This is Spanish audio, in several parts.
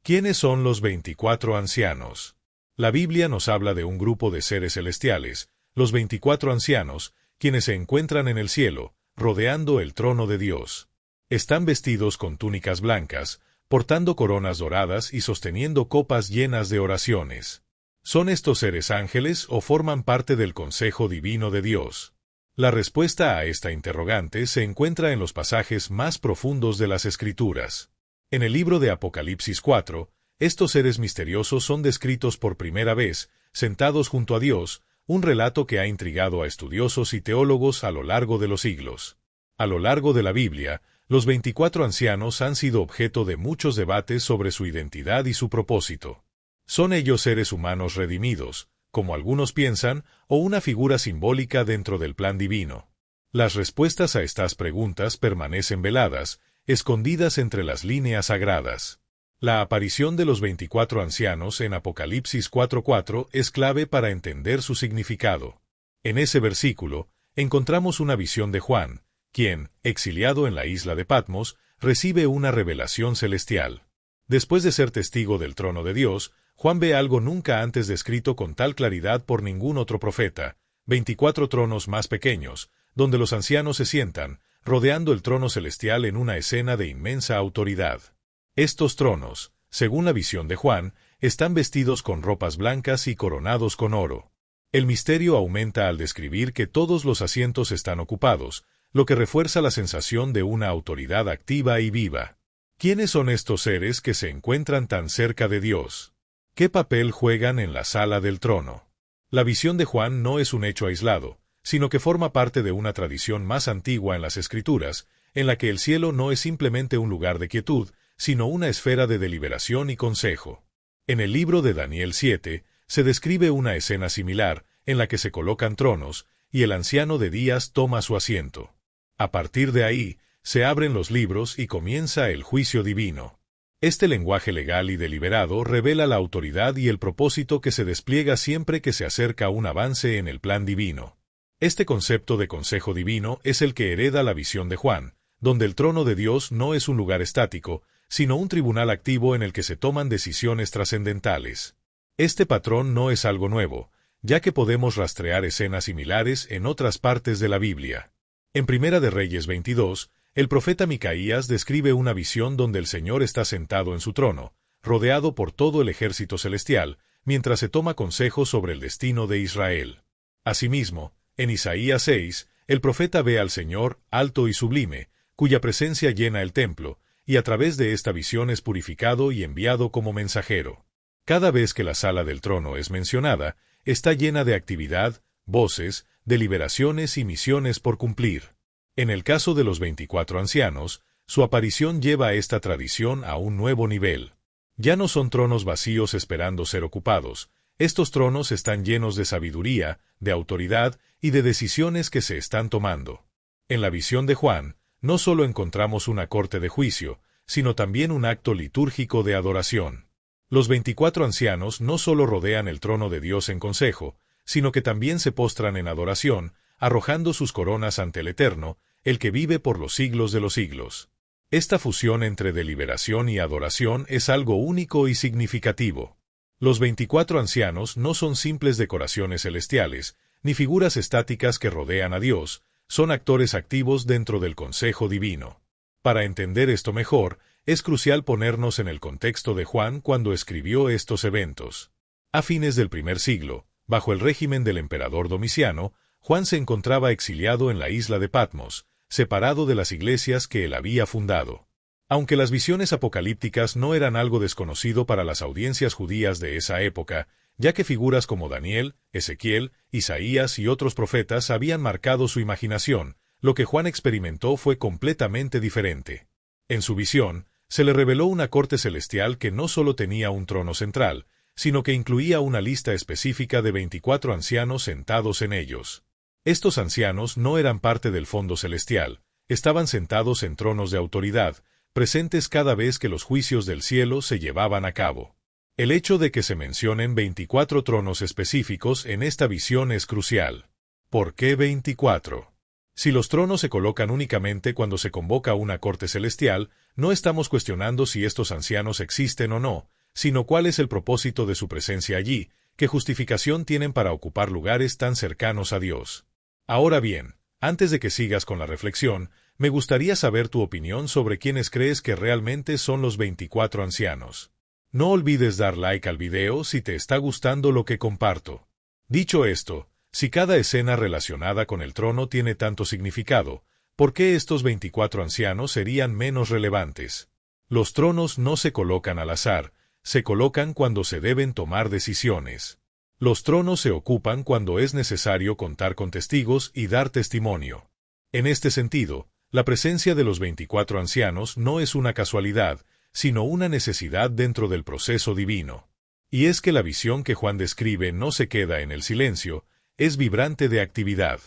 ¿Quiénes son los 24 ancianos? La Biblia nos habla de un grupo de seres celestiales, los 24 ancianos, quienes se encuentran en el cielo, rodeando el trono de Dios. Están vestidos con túnicas blancas, portando coronas doradas y sosteniendo copas llenas de oraciones. ¿Son estos seres ángeles o forman parte del consejo divino de Dios? La respuesta a esta interrogante se encuentra en los pasajes más profundos de las Escrituras. En el libro de Apocalipsis 4, estos seres misteriosos son descritos por primera vez, sentados junto a Dios, un relato que ha intrigado a estudiosos y teólogos a lo largo de los siglos. A lo largo de la Biblia, los 24 ancianos han sido objeto de muchos debates sobre su identidad y su propósito. ¿Son ellos seres humanos redimidos, como algunos piensan, o una figura simbólica dentro del plan divino? Las respuestas a estas preguntas permanecen veladas, escondidas entre las líneas sagradas. La aparición de los 24 ancianos en Apocalipsis 4:4 es clave para entender su significado. En ese versículo, encontramos una visión de Juan, quien, exiliado en la isla de Patmos, recibe una revelación celestial. Después de ser testigo del trono de Dios, Juan ve algo nunca antes descrito con tal claridad por ningún otro profeta: 24 tronos más pequeños, donde los ancianos se sientan, rodeando el trono celestial en una escena de inmensa autoridad. Estos tronos, según la visión de Juan, están vestidos con ropas blancas y coronados con oro. El misterio aumenta al describir que todos los asientos están ocupados, lo que refuerza la sensación de una autoridad activa y viva. ¿Quiénes son estos seres que se encuentran tan cerca de Dios? ¿Qué papel juegan en la sala del trono? La visión de Juan no es un hecho aislado, sino que forma parte de una tradición más antigua en las Escrituras, en la que el cielo no es simplemente un lugar de quietud, sino una esfera de deliberación y consejo. En el libro de Daniel 7, se describe una escena similar, en la que se colocan tronos, y el anciano de días toma su asiento. A partir de ahí, se abren los libros y comienza el juicio divino. Este lenguaje legal y deliberado revela la autoridad y el propósito que se despliega siempre que se acerca un avance en el plan divino. Este concepto de consejo divino es el que hereda la visión de Juan, donde el trono de Dios no es un lugar estático, sino un tribunal activo en el que se toman decisiones trascendentales. Este patrón no es algo nuevo, ya que podemos rastrear escenas similares en otras partes de la Biblia. En Primera de Reyes 22, el profeta Micaías describe una visión donde el Señor está sentado en su trono, rodeado por todo el ejército celestial, mientras se toma consejo sobre el destino de Israel. Asimismo, en Isaías 6, el profeta ve al Señor, alto y sublime, cuya presencia llena el templo, y a través de esta visión es purificado y enviado como mensajero. Cada vez que la sala del trono es mencionada, está llena de actividad, voces, deliberaciones y misiones por cumplir. En el caso de los 24 ancianos, su aparición lleva esta tradición a un nuevo nivel. Ya no son tronos vacíos esperando ser ocupados. Estos tronos están llenos de sabiduría, de autoridad y de decisiones que se están tomando. En la visión de Juan, no solo encontramos una corte de juicio, sino también un acto litúrgico de adoración. Los 24 ancianos no solo rodean el trono de Dios en consejo, sino que también se postran en adoración, arrojando sus coronas ante el Eterno, el que vive por los siglos de los siglos. Esta fusión entre deliberación y adoración es algo único y significativo. Los 24 ancianos no son simples decoraciones celestiales, ni figuras estáticas que rodean a Dios, son actores activos dentro del consejo divino. Para entender esto mejor, es crucial ponernos en el contexto de Juan cuando escribió estos eventos. A fines del primer siglo, bajo el régimen del emperador Domiciano, Juan se encontraba exiliado en la isla de Patmos, separado de las iglesias que él había fundado. Aunque las visiones apocalípticas no eran algo desconocido para las audiencias judías de esa época, ya que figuras como Daniel, Ezequiel, Isaías y otros profetas habían marcado su imaginación, lo que Juan experimentó fue completamente diferente. En su visión, se le reveló una corte celestial que no solo tenía un trono central, sino que incluía una lista específica de 24 ancianos sentados en ellos. Estos ancianos no eran parte del fondo celestial, estaban sentados en tronos de autoridad, presentes cada vez que los juicios del cielo se llevaban a cabo. El hecho de que se mencionen 24 tronos específicos en esta visión es crucial. ¿Por qué 24? Si los tronos se colocan únicamente cuando se convoca una corte celestial, no estamos cuestionando si estos ancianos existen o no, sino cuál es el propósito de su presencia allí, qué justificación tienen para ocupar lugares tan cercanos a Dios. Ahora bien, antes de que sigas con la reflexión, me gustaría saber tu opinión sobre quiénes crees que realmente son los 24 ancianos. No olvides dar like al video si te está gustando lo que comparto. Dicho esto, si cada escena relacionada con el trono tiene tanto significado, ¿por qué estos 24 ancianos serían menos relevantes? Los tronos no se colocan al azar, se colocan cuando se deben tomar decisiones. Los tronos se ocupan cuando es necesario contar con testigos y dar testimonio. En este sentido, la presencia de los 24 ancianos no es una casualidad, sino una necesidad dentro del proceso divino. Y es que la visión que Juan describe no se queda en el silencio, es vibrante de actividad.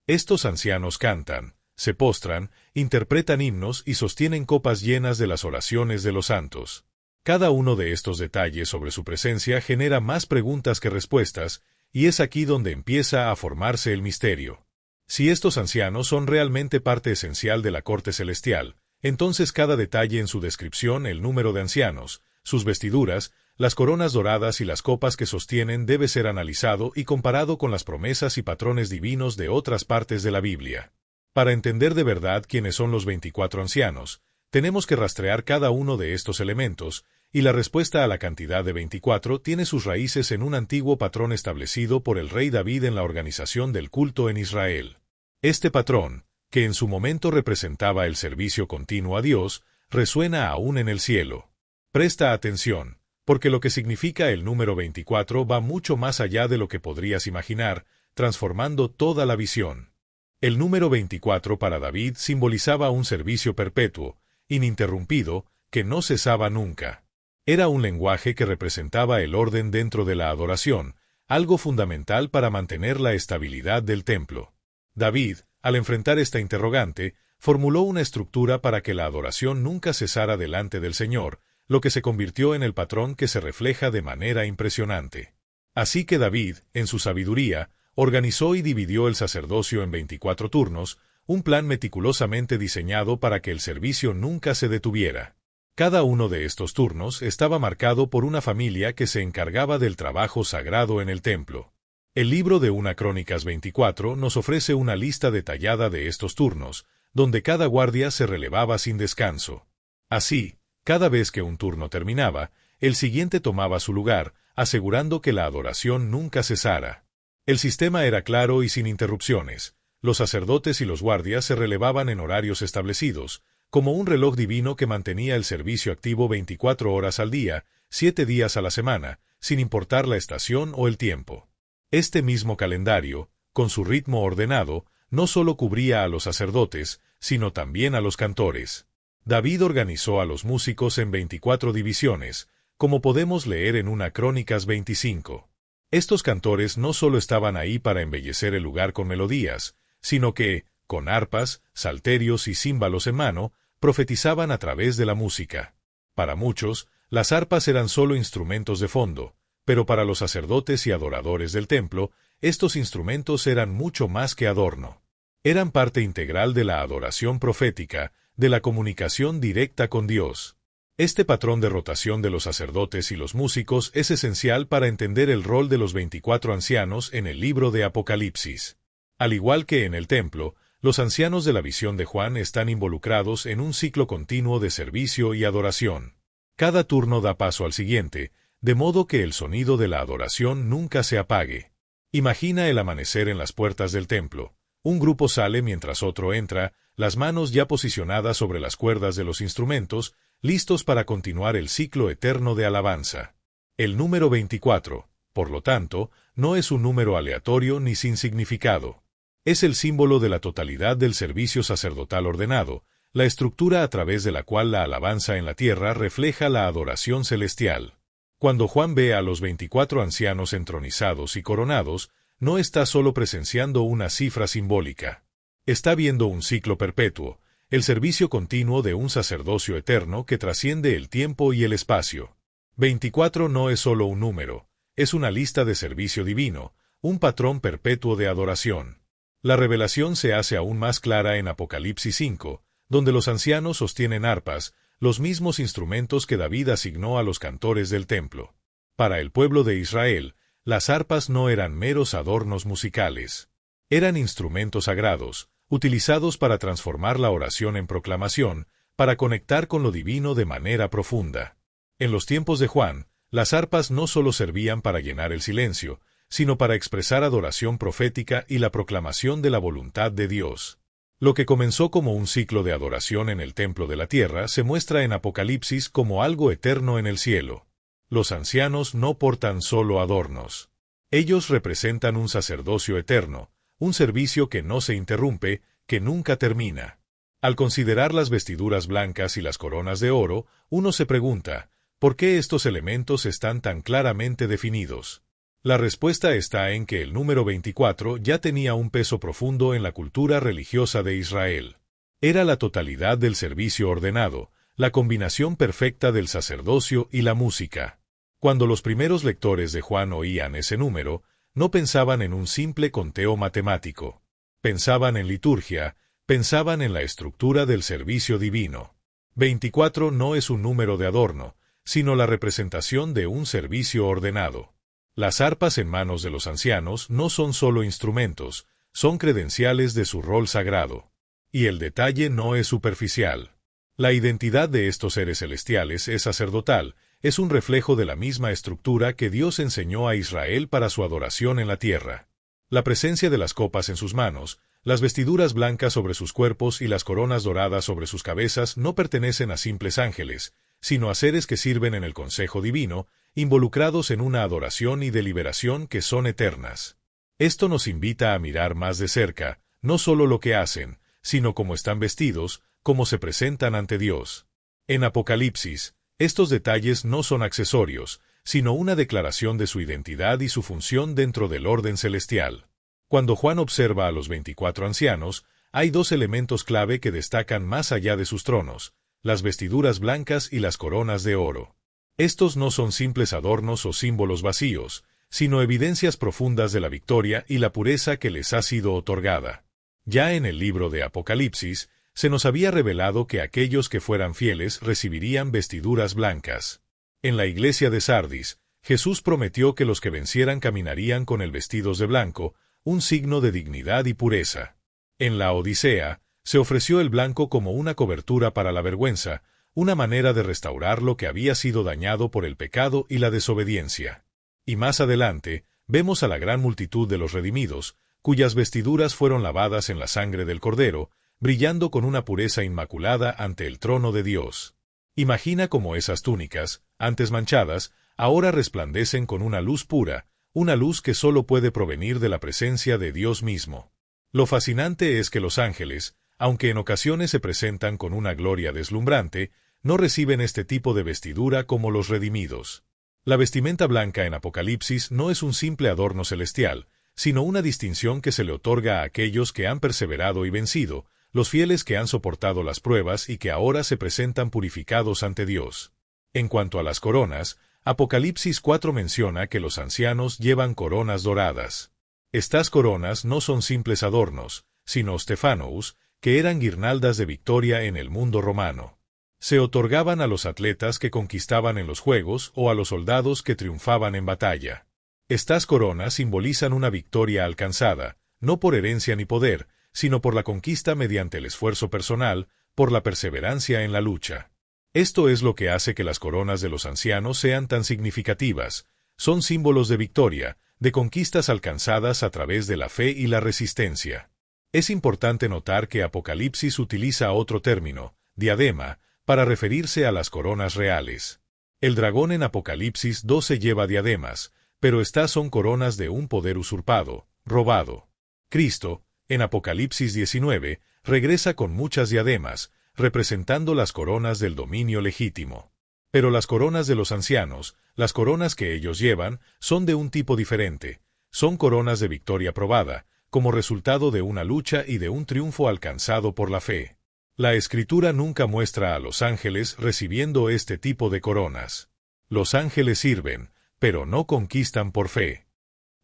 Estos ancianos cantan, se postran, interpretan himnos y sostienen copas llenas de las oraciones de los santos. Cada uno de estos detalles sobre su presencia genera más preguntas que respuestas, y es aquí donde empieza a formarse el misterio. Si estos ancianos son realmente parte esencial de la corte celestial, entonces cada detalle en su descripción, el número de ancianos, sus vestiduras, las coronas doradas y las copas que sostienen debe ser analizado y comparado con las promesas y patrones divinos de otras partes de la Biblia. Para entender de verdad quiénes son los 24 ancianos, tenemos que rastrear cada uno de estos elementos, y la respuesta a la cantidad de 24 tiene sus raíces en un antiguo patrón establecido por el rey David en la organización del culto en Israel. Este patrón, que en su momento representaba el servicio continuo a Dios, resuena aún en el cielo. Presta atención, porque lo que significa el número 24 va mucho más allá de lo que podrías imaginar, transformando toda la visión. El número 24 para David simbolizaba un servicio perpetuo, ininterrumpido, que no cesaba nunca. Era un lenguaje que representaba el orden dentro de la adoración, algo fundamental para mantener la estabilidad del templo. David, al enfrentar esta interrogante, formuló una estructura para que la adoración nunca cesara delante del Señor, lo que se convirtió en el patrón que se refleja de manera impresionante. Así que David, en su sabiduría, organizó y dividió el sacerdocio en 24 turnos, un plan meticulosamente diseñado para que el servicio nunca se detuviera. Cada uno de estos turnos estaba marcado por una familia que se encargaba del trabajo sagrado en el templo. El libro de 1 Crónicas 24 nos ofrece una lista detallada de estos turnos, donde cada guardia se relevaba sin descanso. Así, cada vez que un turno terminaba, el siguiente tomaba su lugar, asegurando que la adoración nunca cesara. El sistema era claro y sin interrupciones. Los sacerdotes y los guardias se relevaban en horarios establecidos, como un reloj divino que mantenía el servicio activo 24 horas al día, 7 días a la semana, sin importar la estación o el tiempo. Este mismo calendario, con su ritmo ordenado, no solo cubría a los sacerdotes, sino también a los cantores. David organizó a los músicos en 24 divisiones, como podemos leer en 1 Crónicas 25. Estos cantores no solo estaban ahí para embellecer el lugar con melodías, sino que, con arpas, salterios y címbalos en mano, profetizaban a través de la música. Para muchos, las arpas eran solo instrumentos de fondo, pero para los sacerdotes y adoradores del templo, estos instrumentos eran mucho más que adorno. Eran parte integral de la adoración profética, de la comunicación directa con Dios. Este patrón de rotación de los sacerdotes y los músicos es esencial para entender el rol de los 24 ancianos en el libro de Apocalipsis. Al igual que en el templo, los ancianos de la visión de Juan están involucrados en un ciclo continuo de servicio y adoración. Cada turno da paso al siguiente, de modo que el sonido de la adoración nunca se apague. Imagina el amanecer en las puertas del templo. Un grupo sale mientras otro entra, las manos ya posicionadas sobre las cuerdas de los instrumentos, listos para continuar el ciclo eterno de alabanza. El número 24, por lo tanto, no es un número aleatorio ni sin significado. Es el símbolo de la totalidad del servicio sacerdotal ordenado, la estructura a través de la cual la alabanza en la tierra refleja la adoración celestial. Cuando Juan ve a los 24 ancianos entronizados y coronados, no está solo presenciando una cifra simbólica. Está viendo un ciclo perpetuo, el servicio continuo de un sacerdocio eterno que trasciende el tiempo y el espacio. 24 no es solo un número, es una lista de servicio divino, un patrón perpetuo de adoración. La revelación se hace aún más clara en Apocalipsis 5, donde los ancianos sostienen arpas, los mismos instrumentos que David asignó a los cantores del templo. Para el pueblo de Israel, las arpas no eran meros adornos musicales. Eran instrumentos sagrados, utilizados para transformar la oración en proclamación, para conectar con lo divino de manera profunda. En los tiempos de Juan, las arpas no solo servían para llenar el silencio, sino para expresar adoración profética y la proclamación de la voluntad de Dios. Lo que comenzó como un ciclo de adoración en el templo de la tierra se muestra en Apocalipsis como algo eterno en el cielo. Los ancianos no portan solo adornos. Ellos representan un sacerdocio eterno, un servicio que no se interrumpe, que nunca termina. Al considerar las vestiduras blancas y las coronas de oro, uno se pregunta, ¿por qué estos elementos están tan claramente definidos? La respuesta está en que el número 24 ya tenía un peso profundo en la cultura religiosa de Israel. Era la totalidad del servicio ordenado, la combinación perfecta del sacerdocio y la música. Cuando los primeros lectores de Juan oían ese número, no pensaban en un simple conteo matemático. Pensaban en liturgia, pensaban en la estructura del servicio divino. 24 no es un número de adorno, sino la representación de un servicio ordenado. Las arpas en manos de los ancianos no son solo instrumentos, son credenciales de su rol sagrado. Y el detalle no es superficial. La identidad de estos seres celestiales es sacerdotal, es un reflejo de la misma estructura que Dios enseñó a Israel para su adoración en la tierra. La presencia de las copas en sus manos, las vestiduras blancas sobre sus cuerpos y las coronas doradas sobre sus cabezas no pertenecen a simples ángeles, sino a seres que sirven en el consejo divino, involucrados en una adoración y deliberación que son eternas. Esto nos invita a mirar más de cerca, no solo lo que hacen, sino cómo están vestidos, cómo se presentan ante Dios. En Apocalipsis, estos detalles no son accesorios, sino una declaración de su identidad y su función dentro del orden celestial. Cuando Juan observa a los 24 ancianos, hay dos elementos clave que destacan más allá de sus tronos, las vestiduras blancas y las coronas de oro. Estos no son simples adornos o símbolos vacíos, sino evidencias profundas de la victoria y la pureza que les ha sido otorgada. Ya en el libro de Apocalipsis, se nos había revelado que aquellos que fueran fieles recibirían vestiduras blancas. En la iglesia de Sardis, Jesús prometió que los que vencieran caminarían con el vestidos de blanco, un signo de dignidad y pureza. En la Odisea, se ofreció el blanco como una cobertura para la vergüenza, una manera de restaurar lo que había sido dañado por el pecado y la desobediencia. Y más adelante, vemos a la gran multitud de los redimidos, cuyas vestiduras fueron lavadas en la sangre del Cordero, brillando con una pureza inmaculada ante el trono de Dios. Imagina cómo esas túnicas, antes manchadas, ahora resplandecen con una luz pura, una luz que solo puede provenir de la presencia de Dios mismo. Lo fascinante es que los ángeles, aunque en ocasiones se presentan con una gloria deslumbrante, no reciben este tipo de vestidura como los redimidos. La vestimenta blanca en Apocalipsis no es un simple adorno celestial, sino una distinción que se le otorga a aquellos que han perseverado y vencido, los fieles que han soportado las pruebas y que ahora se presentan purificados ante Dios. En cuanto a las coronas, Apocalipsis 4 menciona que los ancianos llevan coronas doradas. Estas coronas no son simples adornos, sino stephanos, que eran guirnaldas de victoria en el mundo romano. Se otorgaban a los atletas que conquistaban en los juegos o a los soldados que triunfaban en batalla. Estas coronas simbolizan una victoria alcanzada, no por herencia ni poder, sino por la conquista mediante el esfuerzo personal, por la perseverancia en la lucha. Esto es lo que hace que las coronas de los ancianos sean tan significativas. Son símbolos de victoria, de conquistas alcanzadas a través de la fe y la resistencia. Es importante notar que Apocalipsis utiliza otro término, diadema, para referirse a las coronas reales. El dragón en Apocalipsis 12 lleva diademas, pero estas son coronas de un poder usurpado, robado. Cristo, en Apocalipsis 19, regresa con muchas diademas, representando las coronas del dominio legítimo. Pero las coronas de los ancianos, las coronas que ellos llevan, son de un tipo diferente. Son coronas de victoria probada, como resultado de una lucha y de un triunfo alcanzado por la fe. La Escritura nunca muestra a los ángeles recibiendo este tipo de coronas. Los ángeles sirven, pero no conquistan por fe.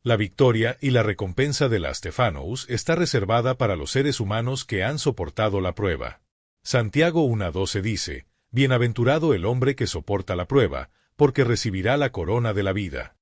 La victoria y la recompensa de la stephanos está reservada para los seres humanos que han soportado la prueba. Santiago 1:12 dice, Bienaventurado el hombre que soporta la prueba, porque recibirá la corona de la vida.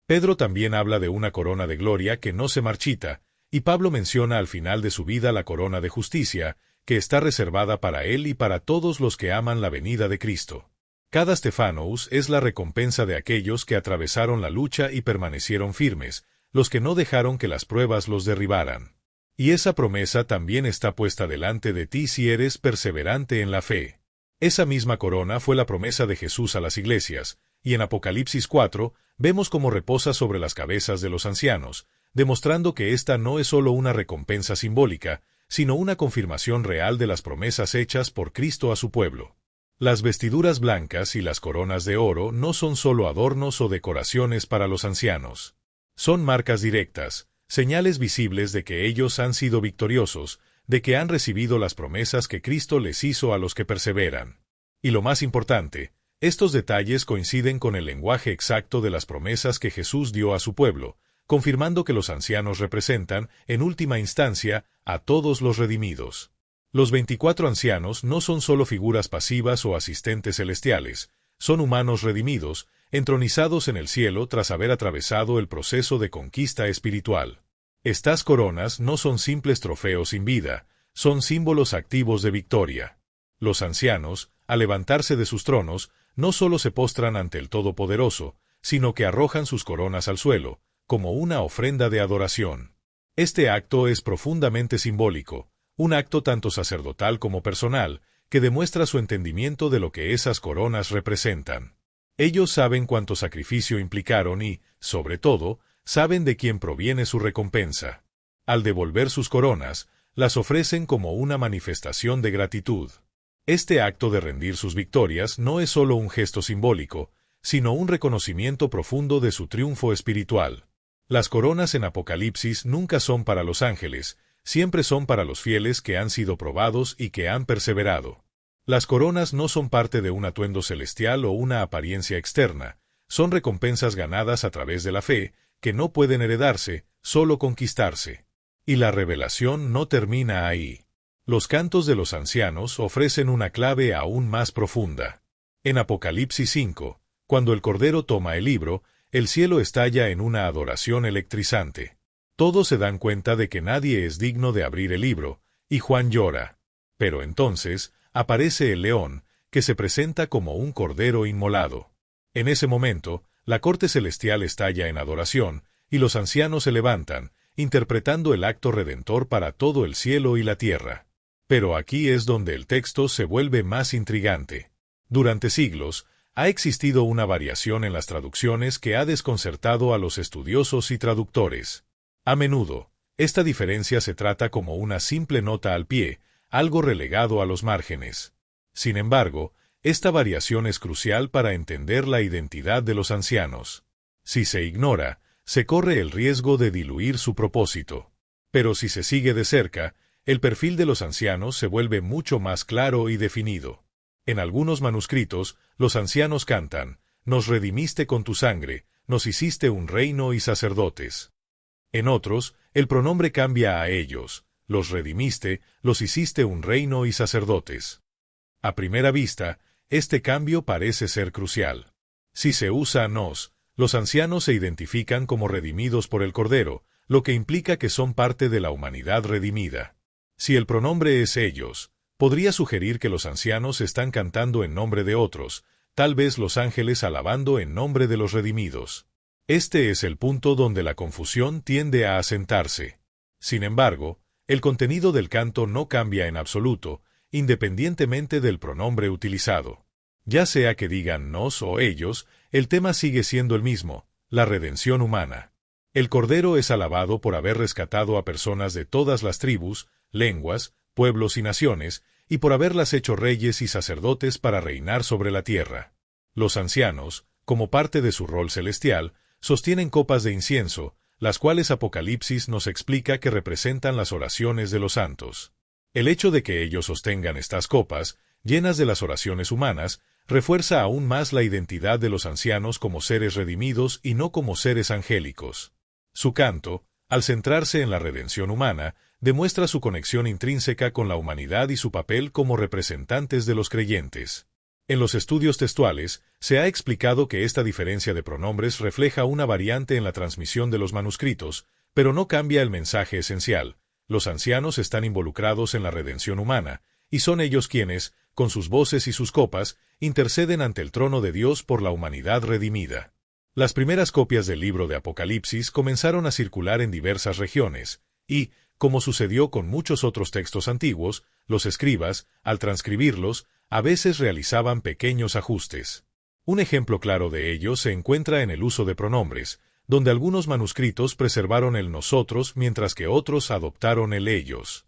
Pedro también habla de una corona de gloria que no se marchita, y Pablo menciona al final de su vida la corona de justicia, que está reservada para él y para todos los que aman la venida de Cristo. Cada Stephanos es la recompensa de aquellos que atravesaron la lucha y permanecieron firmes, los que no dejaron que las pruebas los derribaran. Y esa promesa también está puesta delante de ti si eres perseverante en la fe. Esa misma corona fue la promesa de Jesús a las iglesias, y en Apocalipsis 4 vemos cómo reposa sobre las cabezas de los ancianos, demostrando que esta no es solo una recompensa simbólica, sino una confirmación real de las promesas hechas por Cristo a su pueblo. Las vestiduras blancas y las coronas de oro no son solo adornos o decoraciones para los ancianos. Son marcas directas, señales visibles de que ellos han sido victoriosos, de que han recibido las promesas que Cristo les hizo a los que perseveran. Y lo más importante, estos detalles coinciden con el lenguaje exacto de las promesas que Jesús dio a su pueblo, confirmando que los ancianos representan, en última instancia, a todos los redimidos. Los 24 ancianos no son solo figuras pasivas o asistentes celestiales, son humanos redimidos, entronizados en el cielo tras haber atravesado el proceso de conquista espiritual. Estas coronas no son simples trofeos sin vida, son símbolos activos de victoria. Los ancianos, al levantarse de sus tronos, no solo se postran ante el Todopoderoso, sino que arrojan sus coronas al suelo, como una ofrenda de adoración. Este acto es profundamente simbólico, un acto tanto sacerdotal como personal, que demuestra su entendimiento de lo que esas coronas representan. Ellos saben cuánto sacrificio implicaron y, sobre todo, saben de quién proviene su recompensa. Al devolver sus coronas, las ofrecen como una manifestación de gratitud. Este acto de rendir sus victorias no es solo un gesto simbólico, sino un reconocimiento profundo de su triunfo espiritual. Las coronas en Apocalipsis nunca son para los ángeles, siempre son para los fieles que han sido probados y que han perseverado. Las coronas no son parte de un atuendo celestial o una apariencia externa, son recompensas ganadas a través de la fe, que no pueden heredarse, solo conquistarse. Y la revelación no termina ahí. Los cantos de los ancianos ofrecen una clave aún más profunda. En Apocalipsis 5, cuando el Cordero toma el libro, el cielo estalla en una adoración electrizante. Todos se dan cuenta de que nadie es digno de abrir el libro, y Juan llora. Pero entonces, aparece el león, que se presenta como un cordero inmolado. En ese momento, la corte celestial estalla en adoración, y los ancianos se levantan, interpretando el acto redentor para todo el cielo y la tierra. Pero aquí es donde el texto se vuelve más intrigante. Durante siglos, ha existido una variación en las traducciones que ha desconcertado a los estudiosos y traductores. A menudo, esta diferencia se trata como una simple nota al pie, algo relegado a los márgenes. Sin embargo, esta variación es crucial para entender la identidad de los ancianos. Si se ignora, se corre el riesgo de diluir su propósito. Pero si se sigue de cerca, el perfil de los ancianos se vuelve mucho más claro y definido. En algunos manuscritos, los ancianos cantan, «Nos redimiste con tu sangre, nos hiciste un reino y sacerdotes». En otros, el pronombre cambia a ellos, «Los redimiste, los hiciste un reino y sacerdotes». A primera vista, este cambio parece ser crucial. Si se usa nos, los ancianos se identifican como redimidos por el Cordero, lo que implica que son parte de la humanidad redimida. Si el pronombre es ellos, podría sugerir que los ancianos están cantando en nombre de otros, tal vez los ángeles alabando en nombre de los redimidos. Este es el punto donde la confusión tiende a asentarse. Sin embargo, el contenido del canto no cambia en absoluto, independientemente del pronombre utilizado. Ya sea que digan nos o ellos, el tema sigue siendo el mismo, la redención humana. El Cordero es alabado por haber rescatado a personas de todas las tribus, lenguas, pueblos y naciones, y por haberlas hecho reyes y sacerdotes para reinar sobre la tierra. Los ancianos, como parte de su rol celestial, sostienen copas de incienso, las cuales Apocalipsis nos explica que representan las oraciones de los santos. El hecho de que ellos sostengan estas copas, llenas de las oraciones humanas, refuerza aún más la identidad de los ancianos como seres redimidos y no como seres angélicos. Su canto, al centrarse en la redención humana, demuestra su conexión intrínseca con la humanidad y su papel como representantes de los creyentes. En los estudios textuales, se ha explicado que esta diferencia de pronombres refleja una variante en la transmisión de los manuscritos, pero no cambia el mensaje esencial. Los ancianos están involucrados en la redención humana, y son ellos quienes, con sus voces y sus copas, interceden ante el trono de Dios por la humanidad redimida. Las primeras copias del libro de Apocalipsis comenzaron a circular en diversas regiones, y, como sucedió con muchos otros textos antiguos, los escribas, al transcribirlos, a veces realizaban pequeños ajustes. Un ejemplo claro de ello se encuentra en el uso de pronombres, donde algunos manuscritos preservaron el nosotros mientras que otros adoptaron el ellos.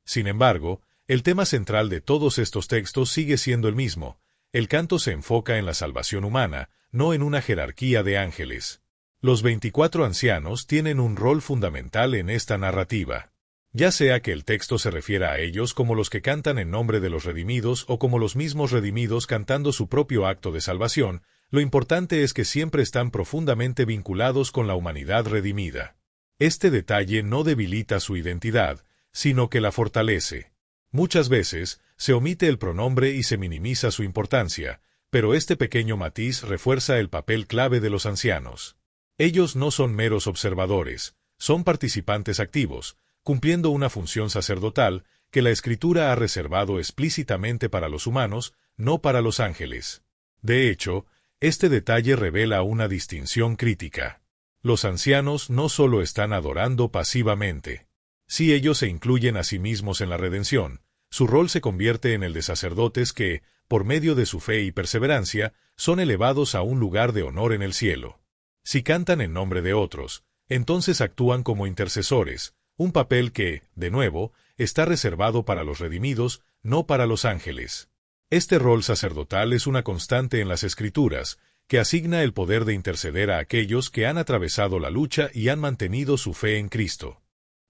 Sin embargo, el tema central de todos estos textos sigue siendo el mismo. El canto se enfoca en la salvación humana, no en una jerarquía de ángeles. Los 24 ancianos tienen un rol fundamental en esta narrativa. Ya sea que el texto se refiera a ellos como los que cantan en nombre de los redimidos o como los mismos redimidos cantando su propio acto de salvación, lo importante es que siempre están profundamente vinculados con la humanidad redimida. Este detalle no debilita su identidad, sino que la fortalece. Muchas veces, se omite el pronombre y se minimiza su importancia, pero este pequeño matiz refuerza el papel clave de los ancianos. Ellos no son meros observadores, son participantes activos, cumpliendo una función sacerdotal que la Escritura ha reservado explícitamente para los humanos, no para los ángeles. De hecho, este detalle revela una distinción crítica. Los ancianos no solo están adorando pasivamente. Si ellos se incluyen a sí mismos en la redención, su rol se convierte en el de sacerdotes que, por medio de su fe y perseverancia, son elevados a un lugar de honor en el cielo. Si cantan en nombre de otros, entonces actúan como intercesores, un papel que, de nuevo, está reservado para los redimidos, no para los ángeles. Este rol sacerdotal es una constante en las Escrituras, que asigna el poder de interceder a aquellos que han atravesado la lucha y han mantenido su fe en Cristo.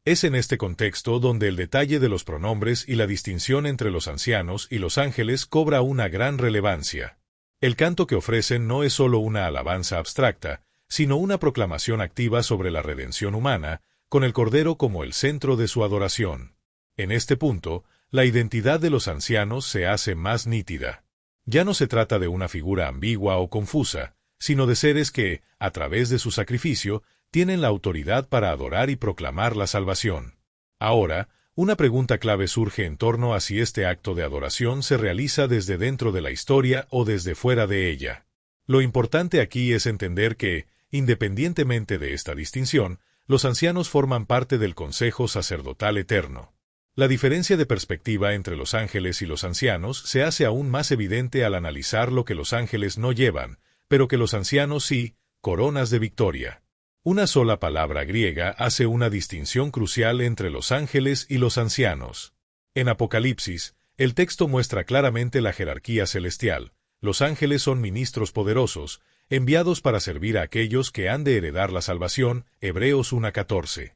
Es en este contexto donde el detalle de los pronombres y la distinción entre los ancianos y los ángeles cobra una gran relevancia. El canto que ofrecen no es solo una alabanza abstracta, sino una proclamación activa sobre la redención humana, con el Cordero como el centro de su adoración. En este punto, la identidad de los ancianos se hace más nítida. Ya no se trata de una figura ambigua o confusa, sino de seres que, a través de su sacrificio, tienen la autoridad para adorar y proclamar la salvación. Ahora, una pregunta clave surge en torno a si este acto de adoración se realiza desde dentro de la historia o desde fuera de ella. Lo importante aquí es entender que, independientemente de esta distinción, los ancianos forman parte del consejo sacerdotal eterno. La diferencia de perspectiva entre los ángeles y los ancianos se hace aún más evidente al analizar lo que los ángeles no llevan, pero que los ancianos sí, coronas de victoria. Una sola palabra griega hace una distinción crucial entre los ángeles y los ancianos. En Apocalipsis, el texto muestra claramente la jerarquía celestial. Los ángeles son ministros poderosos, enviados para servir a aquellos que han de heredar la salvación, Hebreos 1:14.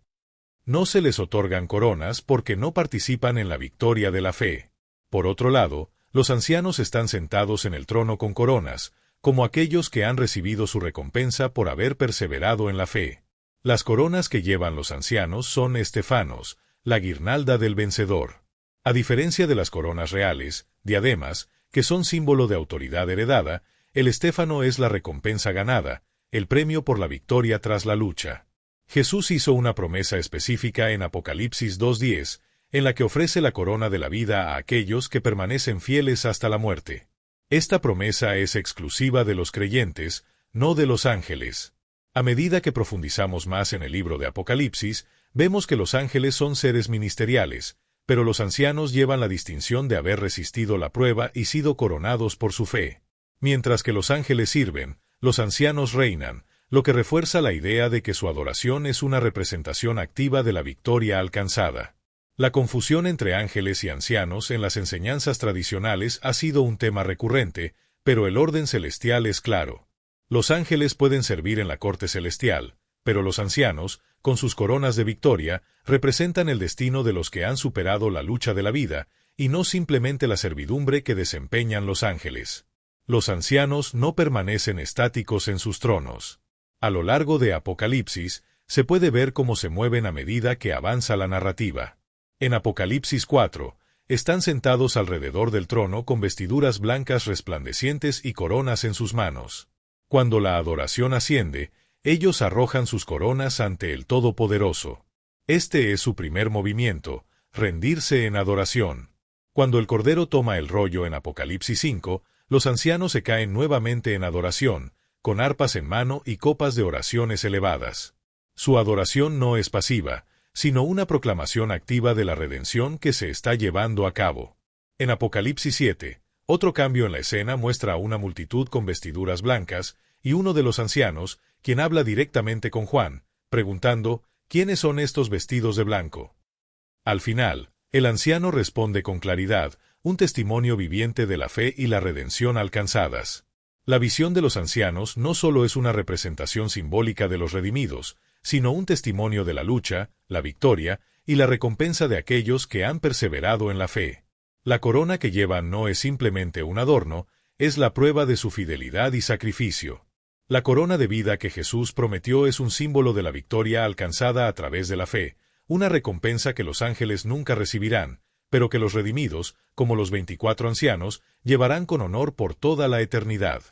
No se les otorgan coronas porque no participan en la victoria de la fe. Por otro lado, los ancianos están sentados en el trono con coronas, como aquellos que han recibido su recompensa por haber perseverado en la fe. Las coronas que llevan los ancianos son estefanos, la guirnalda del vencedor. A diferencia de las coronas reales, diademas, que son símbolo de autoridad heredada, el estéfano es la recompensa ganada, el premio por la victoria tras la lucha. Jesús hizo una promesa específica en Apocalipsis 2:10, en la que ofrece la corona de la vida a aquellos que permanecen fieles hasta la muerte. Esta promesa es exclusiva de los creyentes, no de los ángeles. A medida que profundizamos más en el libro de Apocalipsis, vemos que los ángeles son seres ministeriales, pero los ancianos llevan la distinción de haber resistido la prueba y sido coronados por su fe. Mientras que los ángeles sirven, los ancianos reinan, lo que refuerza la idea de que su adoración es una representación activa de la victoria alcanzada. La confusión entre ángeles y ancianos en las enseñanzas tradicionales ha sido un tema recurrente, pero el orden celestial es claro. Los ángeles pueden servir en la corte celestial, pero los ancianos, con sus coronas de victoria, representan el destino de los que han superado la lucha de la vida, y no simplemente la servidumbre que desempeñan los ángeles. Los ancianos no permanecen estáticos en sus tronos. A lo largo de Apocalipsis, se puede ver cómo se mueven a medida que avanza la narrativa. En Apocalipsis 4, están sentados alrededor del trono con vestiduras blancas resplandecientes y coronas en sus manos. Cuando la adoración asciende, ellos arrojan sus coronas ante el Todopoderoso. Este es su primer movimiento, rendirse en adoración. Cuando el Cordero toma el rollo en Apocalipsis 5, los ancianos se caen nuevamente en adoración, con arpas en mano y copas de oraciones elevadas. Su adoración no es pasiva, sino una proclamación activa de la redención que se está llevando a cabo. En Apocalipsis 7, otro cambio en la escena muestra a una multitud con vestiduras blancas, y uno de los ancianos, quien habla directamente con Juan, preguntando, ¿quiénes son estos vestidos de blanco? Al final, el anciano responde con claridad, un testimonio viviente de la fe y la redención alcanzadas. La visión de los ancianos no solo es una representación simbólica de los redimidos, sino un testimonio de la lucha, la victoria y la recompensa de aquellos que han perseverado en la fe. La corona que llevan no es simplemente un adorno, es la prueba de su fidelidad y sacrificio. La corona de vida que Jesús prometió es un símbolo de la victoria alcanzada a través de la fe, una recompensa que los ángeles nunca recibirán, pero que los redimidos, como los 24 ancianos, llevarán con honor por toda la eternidad.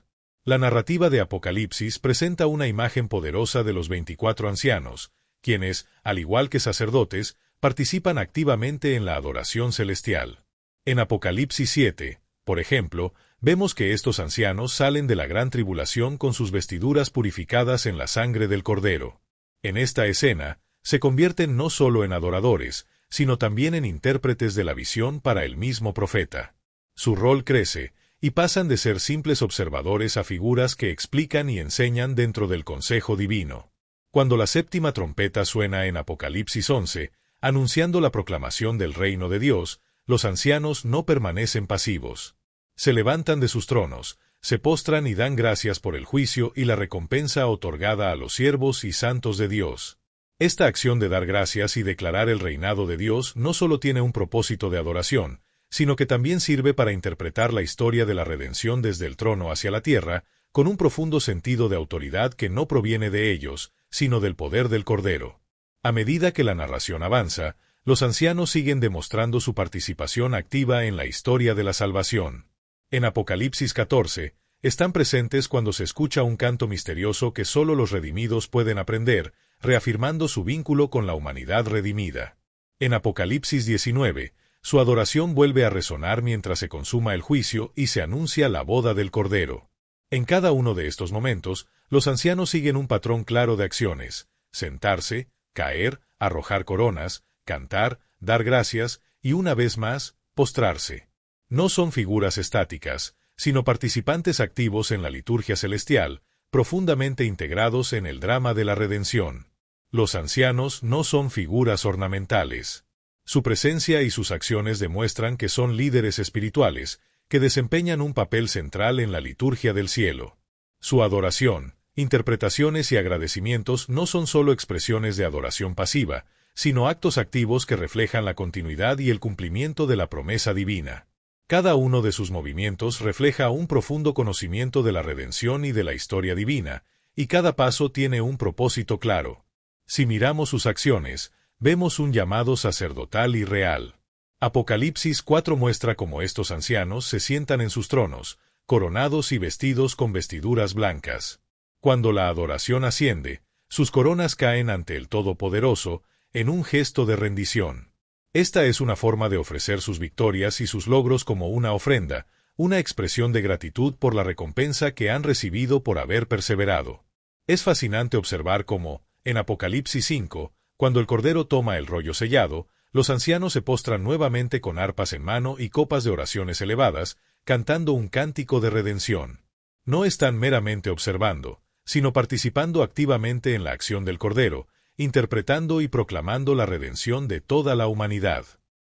La narrativa de Apocalipsis presenta una imagen poderosa de los 24 ancianos, quienes, al igual que sacerdotes, participan activamente en la adoración celestial. En Apocalipsis 7, por ejemplo, vemos que estos ancianos salen de la gran tribulación con sus vestiduras purificadas en la sangre del Cordero. En esta escena, se convierten no solo en adoradores, sino también en intérpretes de la visión para el mismo profeta. Su rol crece, y pasan de ser simples observadores a figuras que explican y enseñan dentro del consejo divino. Cuando la séptima trompeta suena en Apocalipsis 11, anunciando la proclamación del reino de Dios, los ancianos no permanecen pasivos. Se levantan de sus tronos, se postran y dan gracias por el juicio y la recompensa otorgada a los siervos y santos de Dios. Esta acción de dar gracias y declarar el reinado de Dios no solo tiene un propósito de adoración, sino que también sirve para interpretar la historia de la redención desde el trono hacia la tierra, con un profundo sentido de autoridad que no proviene de ellos, sino del poder del Cordero. A medida que la narración avanza, los ancianos siguen demostrando su participación activa en la historia de la salvación. En Apocalipsis 14, están presentes cuando se escucha un canto misterioso que solo los redimidos pueden aprender, reafirmando su vínculo con la humanidad redimida. En Apocalipsis 19, su adoración vuelve a resonar mientras se consuma el juicio y se anuncia la boda del Cordero. En cada uno de estos momentos, los ancianos siguen un patrón claro de acciones: sentarse, caer, arrojar coronas, cantar, dar gracias y, una vez más, postrarse. No son figuras estáticas, sino participantes activos en la liturgia celestial, profundamente integrados en el drama de la redención. Los ancianos no son figuras ornamentales. Su presencia y sus acciones demuestran que son líderes espirituales, que desempeñan un papel central en la liturgia del cielo. Su adoración, interpretaciones y agradecimientos no son solo expresiones de adoración pasiva, sino actos activos que reflejan la continuidad y el cumplimiento de la promesa divina. Cada uno de sus movimientos refleja un profundo conocimiento de la redención y de la historia divina, y cada paso tiene un propósito claro. Si miramos sus acciones, vemos un llamado sacerdotal y real. Apocalipsis 4 muestra cómo estos ancianos se sientan en sus tronos, coronados y vestidos con vestiduras blancas. Cuando la adoración asciende, sus coronas caen ante el Todopoderoso, en un gesto de rendición. Esta es una forma de ofrecer sus victorias y sus logros como una ofrenda, una expresión de gratitud por la recompensa que han recibido por haber perseverado. Es fascinante observar cómo, en Apocalipsis 5, cuando el Cordero toma el rollo sellado, los ancianos se postran nuevamente con arpas en mano y copas de oraciones elevadas, cantando un cántico de redención. No están meramente observando, sino participando activamente en la acción del Cordero, interpretando y proclamando la redención de toda la humanidad.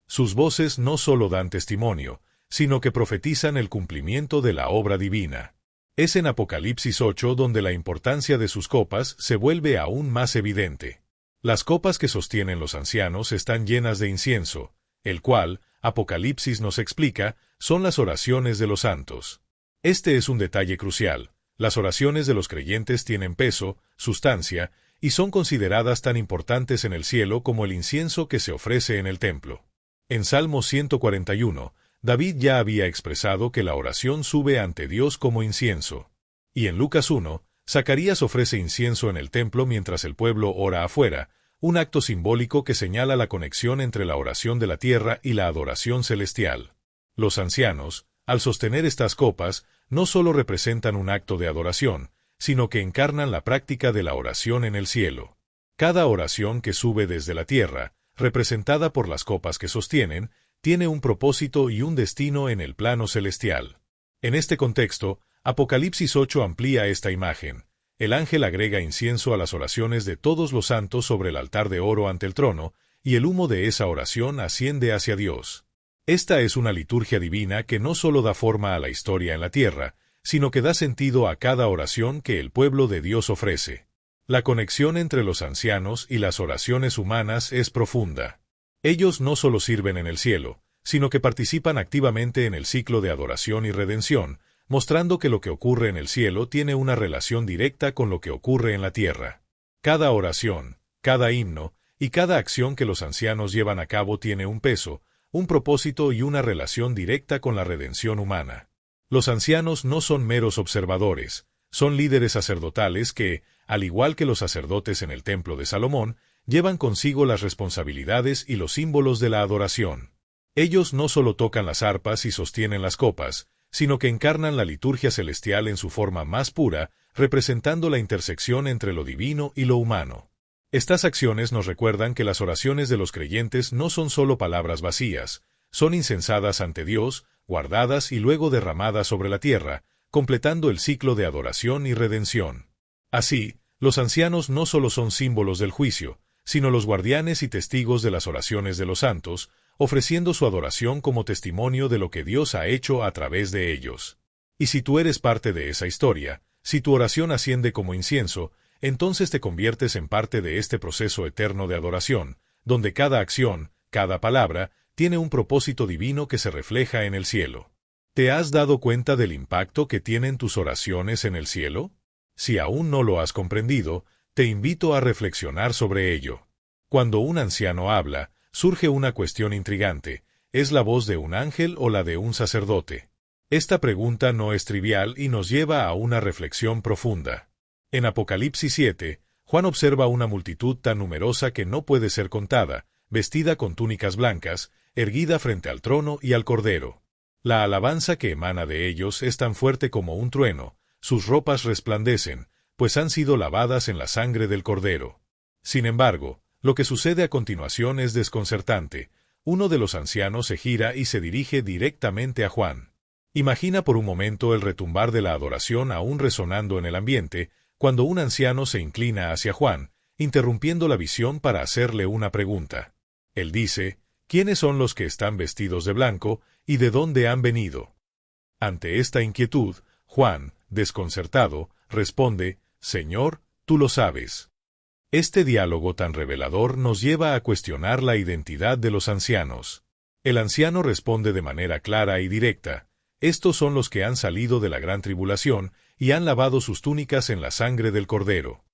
Sus voces no solo dan testimonio, sino que profetizan el cumplimiento de la obra divina. Es en Apocalipsis 8 donde la importancia de sus copas se vuelve aún más evidente. Las copas que sostienen los ancianos están llenas de incienso, el cual, Apocalipsis nos explica, son las oraciones de los santos. Este es un detalle crucial. Las oraciones de los creyentes tienen peso, sustancia, y son consideradas tan importantes en el cielo como el incienso que se ofrece en el templo. En Salmo 141, David ya había expresado que la oración sube ante Dios como incienso. Y en Lucas 1, Zacarías ofrece incienso en el templo mientras el pueblo ora afuera, un acto simbólico que señala la conexión entre la oración de la tierra y la adoración celestial. Los ancianos, al sostener estas copas, no solo representan un acto de adoración, sino que encarnan la práctica de la oración en el cielo. Cada oración que sube desde la tierra, representada por las copas que sostienen, tiene un propósito y un destino en el plano celestial. En este contexto, Apocalipsis 8 amplía esta imagen. El ángel agrega incienso a las oraciones de todos los santos sobre el altar de oro ante el trono, y el humo de esa oración asciende hacia Dios. Esta es una liturgia divina que no solo da forma a la historia en la tierra, sino que da sentido a cada oración que el pueblo de Dios ofrece. La conexión entre los ancianos y las oraciones humanas es profunda. Ellos no solo sirven en el cielo, sino que participan activamente en el ciclo de adoración y redención, mostrando que lo que ocurre en el cielo tiene una relación directa con lo que ocurre en la tierra. Cada oración, cada himno y cada acción que los ancianos llevan a cabo tiene un peso, un propósito y una relación directa con la redención humana. Los ancianos no son meros observadores, son líderes sacerdotales que, al igual que los sacerdotes en el templo de Salomón, llevan consigo las responsabilidades y los símbolos de la adoración. Ellos no solo tocan las arpas y sostienen las copas, sino que encarnan la liturgia celestial en su forma más pura, representando la intersección entre lo divino y lo humano. Estas acciones nos recuerdan que las oraciones de los creyentes no son solo palabras vacías, son incensadas ante Dios, guardadas y luego derramadas sobre la tierra, completando el ciclo de adoración y redención. Así, los ancianos no solo son símbolos del juicio, sino los guardianes y testigos de las oraciones de los santos, ofreciendo su adoración como testimonio de lo que Dios ha hecho a través de ellos. Y si tú eres parte de esa historia, si tu oración asciende como incienso, entonces te conviertes en parte de este proceso eterno de adoración, donde cada acción, cada palabra, tiene un propósito divino que se refleja en el cielo. ¿Te has dado cuenta del impacto que tienen tus oraciones en el cielo? Si aún no lo has comprendido, te invito a reflexionar sobre ello. Cuando un anciano habla, surge una cuestión intrigante: ¿es la voz de un ángel o la de un sacerdote? Esta pregunta no es trivial y nos lleva a una reflexión profunda. En Apocalipsis 7, Juan observa una multitud tan numerosa que no puede ser contada, vestida con túnicas blancas, erguida frente al trono y al Cordero. La alabanza que emana de ellos es tan fuerte como un trueno, sus ropas resplandecen, pues han sido lavadas en la sangre del Cordero. Sin embargo, lo que sucede a continuación es desconcertante. Uno de los ancianos se gira y se dirige directamente a Juan. Imagina por un momento el retumbar de la adoración aún resonando en el ambiente, cuando un anciano se inclina hacia Juan, interrumpiendo la visión para hacerle una pregunta. Él dice: ¿quiénes son los que están vestidos de blanco, y de dónde han venido? Ante esta inquietud, Juan, desconcertado, responde: Señor, tú lo sabes. Este diálogo tan revelador nos lleva a cuestionar la identidad de los ancianos. El anciano responde de manera clara y directa: estos son los que han salido de la gran tribulación y han lavado sus túnicas en la sangre del Cordero.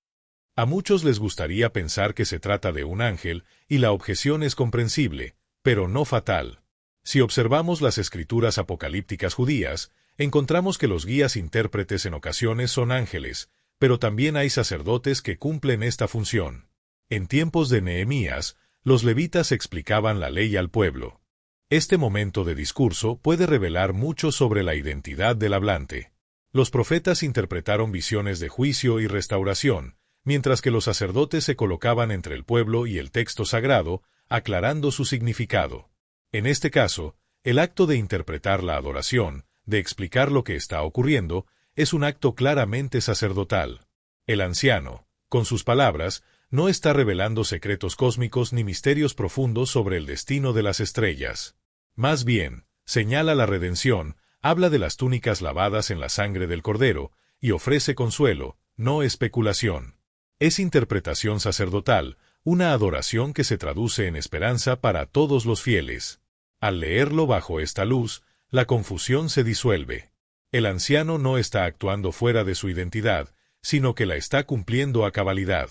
A muchos les gustaría pensar que se trata de un ángel, y la objeción es comprensible, pero no fatal. Si observamos las escrituras apocalípticas judías, encontramos que los guías intérpretes en ocasiones son ángeles, pero también hay sacerdotes que cumplen esta función. En tiempos de Nehemías, los levitas explicaban la ley al pueblo. Este momento de discurso puede revelar mucho sobre la identidad del hablante. Los profetas interpretaron visiones de juicio y restauración, mientras que los sacerdotes se colocaban entre el pueblo y el texto sagrado, aclarando su significado. En este caso, el acto de interpretar la adoración, de explicar lo que está ocurriendo, es un acto claramente sacerdotal. El anciano, con sus palabras, no está revelando secretos cósmicos ni misterios profundos sobre el destino de las estrellas. Más bien, señala la redención, habla de las túnicas lavadas en la sangre del Cordero, y ofrece consuelo, no especulación. Es interpretación sacerdotal, una adoración que se traduce en esperanza para todos los fieles. Al leerlo bajo esta luz, la confusión se disuelve. El anciano no está actuando fuera de su identidad, sino que la está cumpliendo a cabalidad.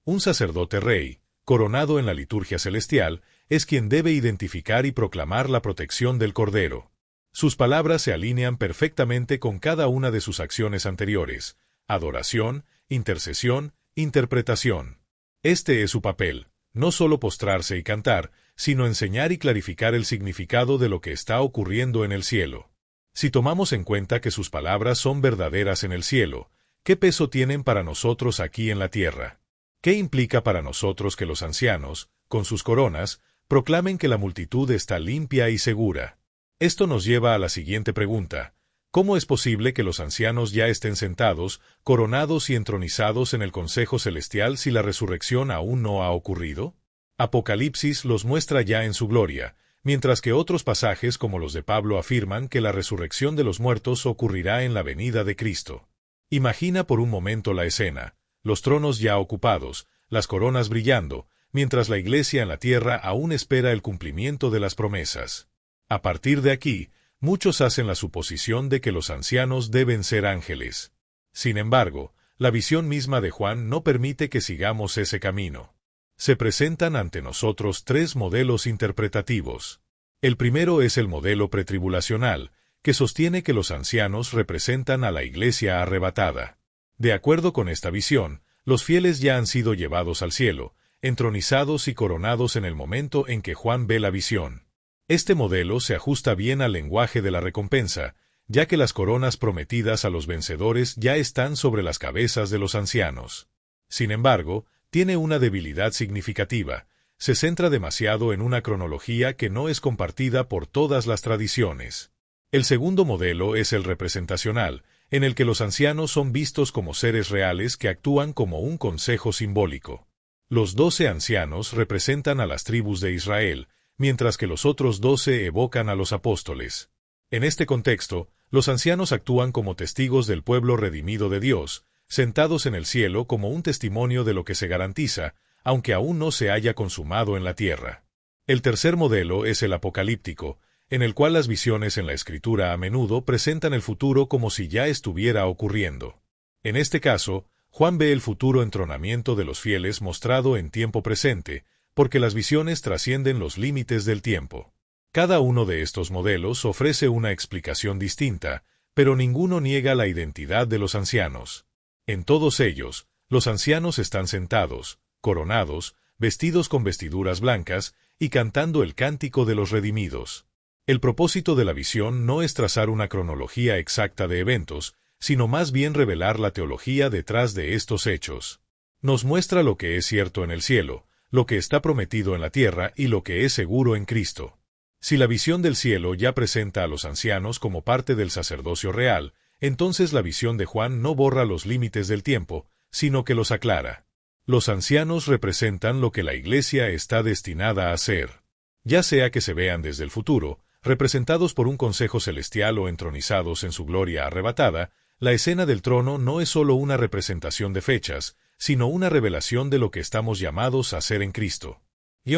Un sacerdote rey, coronado en la liturgia celestial, es quien debe identificar y proclamar la protección del Cordero. Sus palabras se alinean perfectamente con cada una de sus acciones anteriores: adoración, intercesión, interpretación. Este es su papel, no solo postrarse y cantar, sino enseñar y clarificar el significado de lo que está ocurriendo en el cielo. Si tomamos en cuenta que sus palabras son verdaderas en el cielo, ¿qué peso tienen para nosotros aquí en la tierra? ¿Qué implica para nosotros que los ancianos, con sus coronas, proclamen que la multitud está limpia y segura? Esto nos lleva a la siguiente pregunta: ¿cómo es posible que los ancianos ya estén sentados, coronados y entronizados en el Consejo Celestial si la resurrección aún no ha ocurrido? Apocalipsis los muestra ya en su gloria, mientras que otros pasajes como los de Pablo afirman que la resurrección de los muertos ocurrirá en la venida de Cristo. Imagina por un momento la escena: los tronos ya ocupados, las coronas brillando, mientras la Iglesia en la tierra aún espera el cumplimiento de las promesas. A partir de aquí, muchos hacen la suposición de que los ancianos deben ser ángeles. Sin embargo, la visión misma de Juan no permite que sigamos ese camino. Se presentan ante nosotros tres modelos interpretativos. El primero es el modelo pretribulacional, que sostiene que los ancianos representan a la Iglesia arrebatada. De acuerdo con esta visión, los fieles ya han sido llevados al cielo, entronizados y coronados en el momento en que Juan ve la visión. Este modelo se ajusta bien al lenguaje de la recompensa, ya que las coronas prometidas a los vencedores ya están sobre las cabezas de los ancianos. Sin embargo, tiene una debilidad significativa: se centra demasiado en una cronología que no es compartida por todas las tradiciones. El segundo modelo es el representacional, en el que los ancianos son vistos como seres reales que actúan como un consejo simbólico. Los 12 ancianos representan a las tribus de Israel, mientras que los otros 12 evocan a los apóstoles. En este contexto, los ancianos actúan como testigos del pueblo redimido de Dios, sentados en el cielo como un testimonio de lo que se garantiza, aunque aún no se haya consumado en la tierra. El tercer modelo es el apocalíptico, en el cual las visiones en la Escritura a menudo presentan el futuro como si ya estuviera ocurriendo. En este caso, Juan ve el futuro entronamiento de los fieles mostrado en tiempo presente, porque las visiones trascienden los límites del tiempo. Cada uno de estos modelos ofrece una explicación distinta, pero ninguno niega la identidad de los ancianos. En todos ellos, los ancianos están sentados, coronados, vestidos con vestiduras blancas, y cantando el cántico de los redimidos. El propósito de la visión no es trazar una cronología exacta de eventos, sino más bien revelar la teología detrás de estos hechos. Nos muestra lo que es cierto en el cielo, lo que está prometido en la tierra y lo que es seguro en Cristo. Si la visión del cielo ya presenta a los ancianos como parte del sacerdocio real, entonces la visión de Juan no borra los límites del tiempo, sino que los aclara. Los ancianos representan lo que la Iglesia está destinada a ser. Ya sea que se vean desde el futuro, representados por un consejo celestial o entronizados en su gloria arrebatada, la escena del trono no es solo una representación de fechas, sino una revelación de lo que estamos llamados a ser en Cristo. Si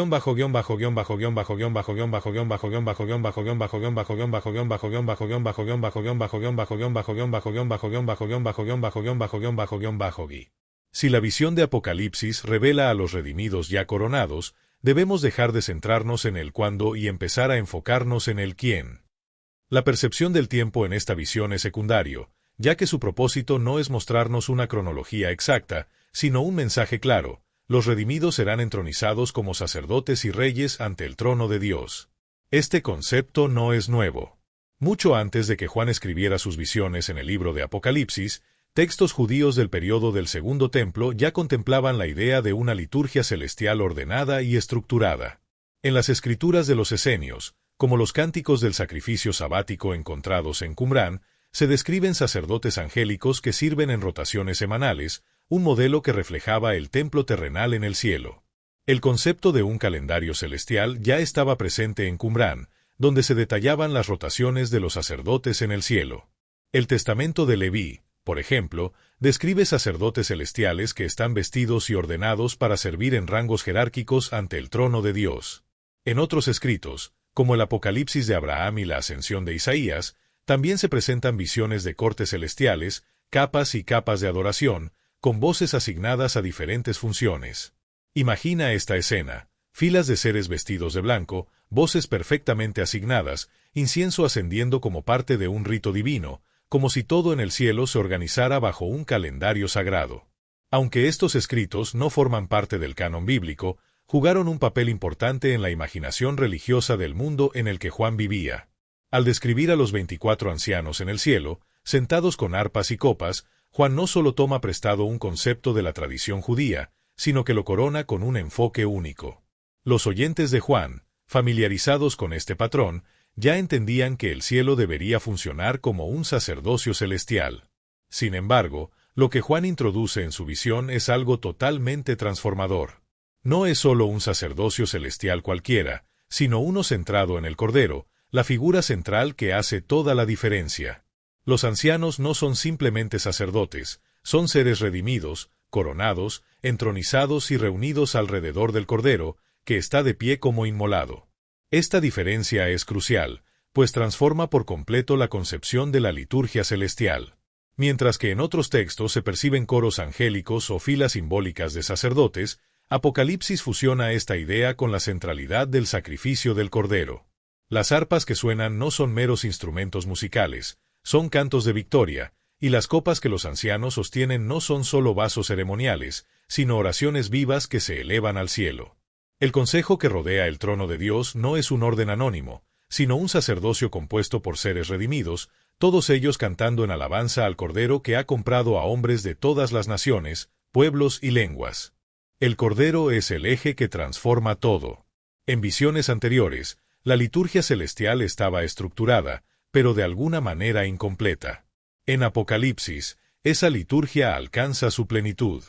la visión de Apocalipsis revela a los redimidos ya coronados, debemos dejar de centrarnos en el cuándo y empezar a enfocarnos en el quién. La percepción del tiempo en esta visión es secundario, ya que su propósito no es mostrarnos una cronología exacta, sino un mensaje claro: los redimidos serán entronizados como sacerdotes y reyes ante el trono de Dios. Este concepto no es nuevo. Mucho antes de que Juan escribiera sus visiones en el libro de Apocalipsis, textos judíos del período del Segundo Templo ya contemplaban la idea de una liturgia celestial ordenada y estructurada. En las escrituras de los esenios, como los cánticos del sacrificio sabático encontrados en Qumrán, se describen sacerdotes angélicos que sirven en rotaciones semanales, un modelo que reflejaba el templo terrenal en el cielo. El concepto de un calendario celestial ya estaba presente en Qumrán, donde se detallaban las rotaciones de los sacerdotes en el cielo. El testamento de Leví, por ejemplo, describe sacerdotes celestiales que están vestidos y ordenados para servir en rangos jerárquicos ante el trono de Dios. En otros escritos, como el Apocalipsis de Abraham y la Ascensión de Isaías, también se presentan visiones de cortes celestiales, capas y capas de adoración, con voces asignadas a diferentes funciones. Imagina esta escena: filas de seres vestidos de blanco, voces perfectamente asignadas, incienso ascendiendo como parte de un rito divino, como si todo en el cielo se organizara bajo un calendario sagrado. Aunque estos escritos no forman parte del canon bíblico, jugaron un papel importante en la imaginación religiosa del mundo en el que Juan vivía. Al describir a los 24 ancianos en el cielo, sentados con arpas y copas, Juan no solo toma prestado un concepto de la tradición judía, sino que lo corona con un enfoque único. Los oyentes de Juan, familiarizados con este patrón, ya entendían que el cielo debería funcionar como un sacerdocio celestial. Sin embargo, lo que Juan introduce en su visión es algo totalmente transformador. No es solo un sacerdocio celestial cualquiera, sino uno centrado en el Cordero, la figura central que hace toda la diferencia. Los ancianos no son simplemente sacerdotes, son seres redimidos, coronados, entronizados y reunidos alrededor del Cordero, que está de pie como inmolado. Esta diferencia es crucial, pues transforma por completo la concepción de la liturgia celestial. Mientras que en otros textos se perciben coros angélicos o filas simbólicas de sacerdotes, Apocalipsis fusiona esta idea con la centralidad del sacrificio del Cordero. Las arpas que suenan no son meros instrumentos musicales, son cantos de victoria, y las copas que los ancianos sostienen no son solo vasos ceremoniales, sino oraciones vivas que se elevan al cielo. El consejo que rodea el trono de Dios no es un orden anónimo, sino un sacerdocio compuesto por seres redimidos, todos ellos cantando en alabanza al Cordero que ha comprado a hombres de todas las naciones, pueblos y lenguas. El Cordero es el eje que transforma todo. En visiones anteriores, la liturgia celestial estaba estructurada, pero de alguna manera incompleta. En Apocalipsis, esa liturgia alcanza su plenitud.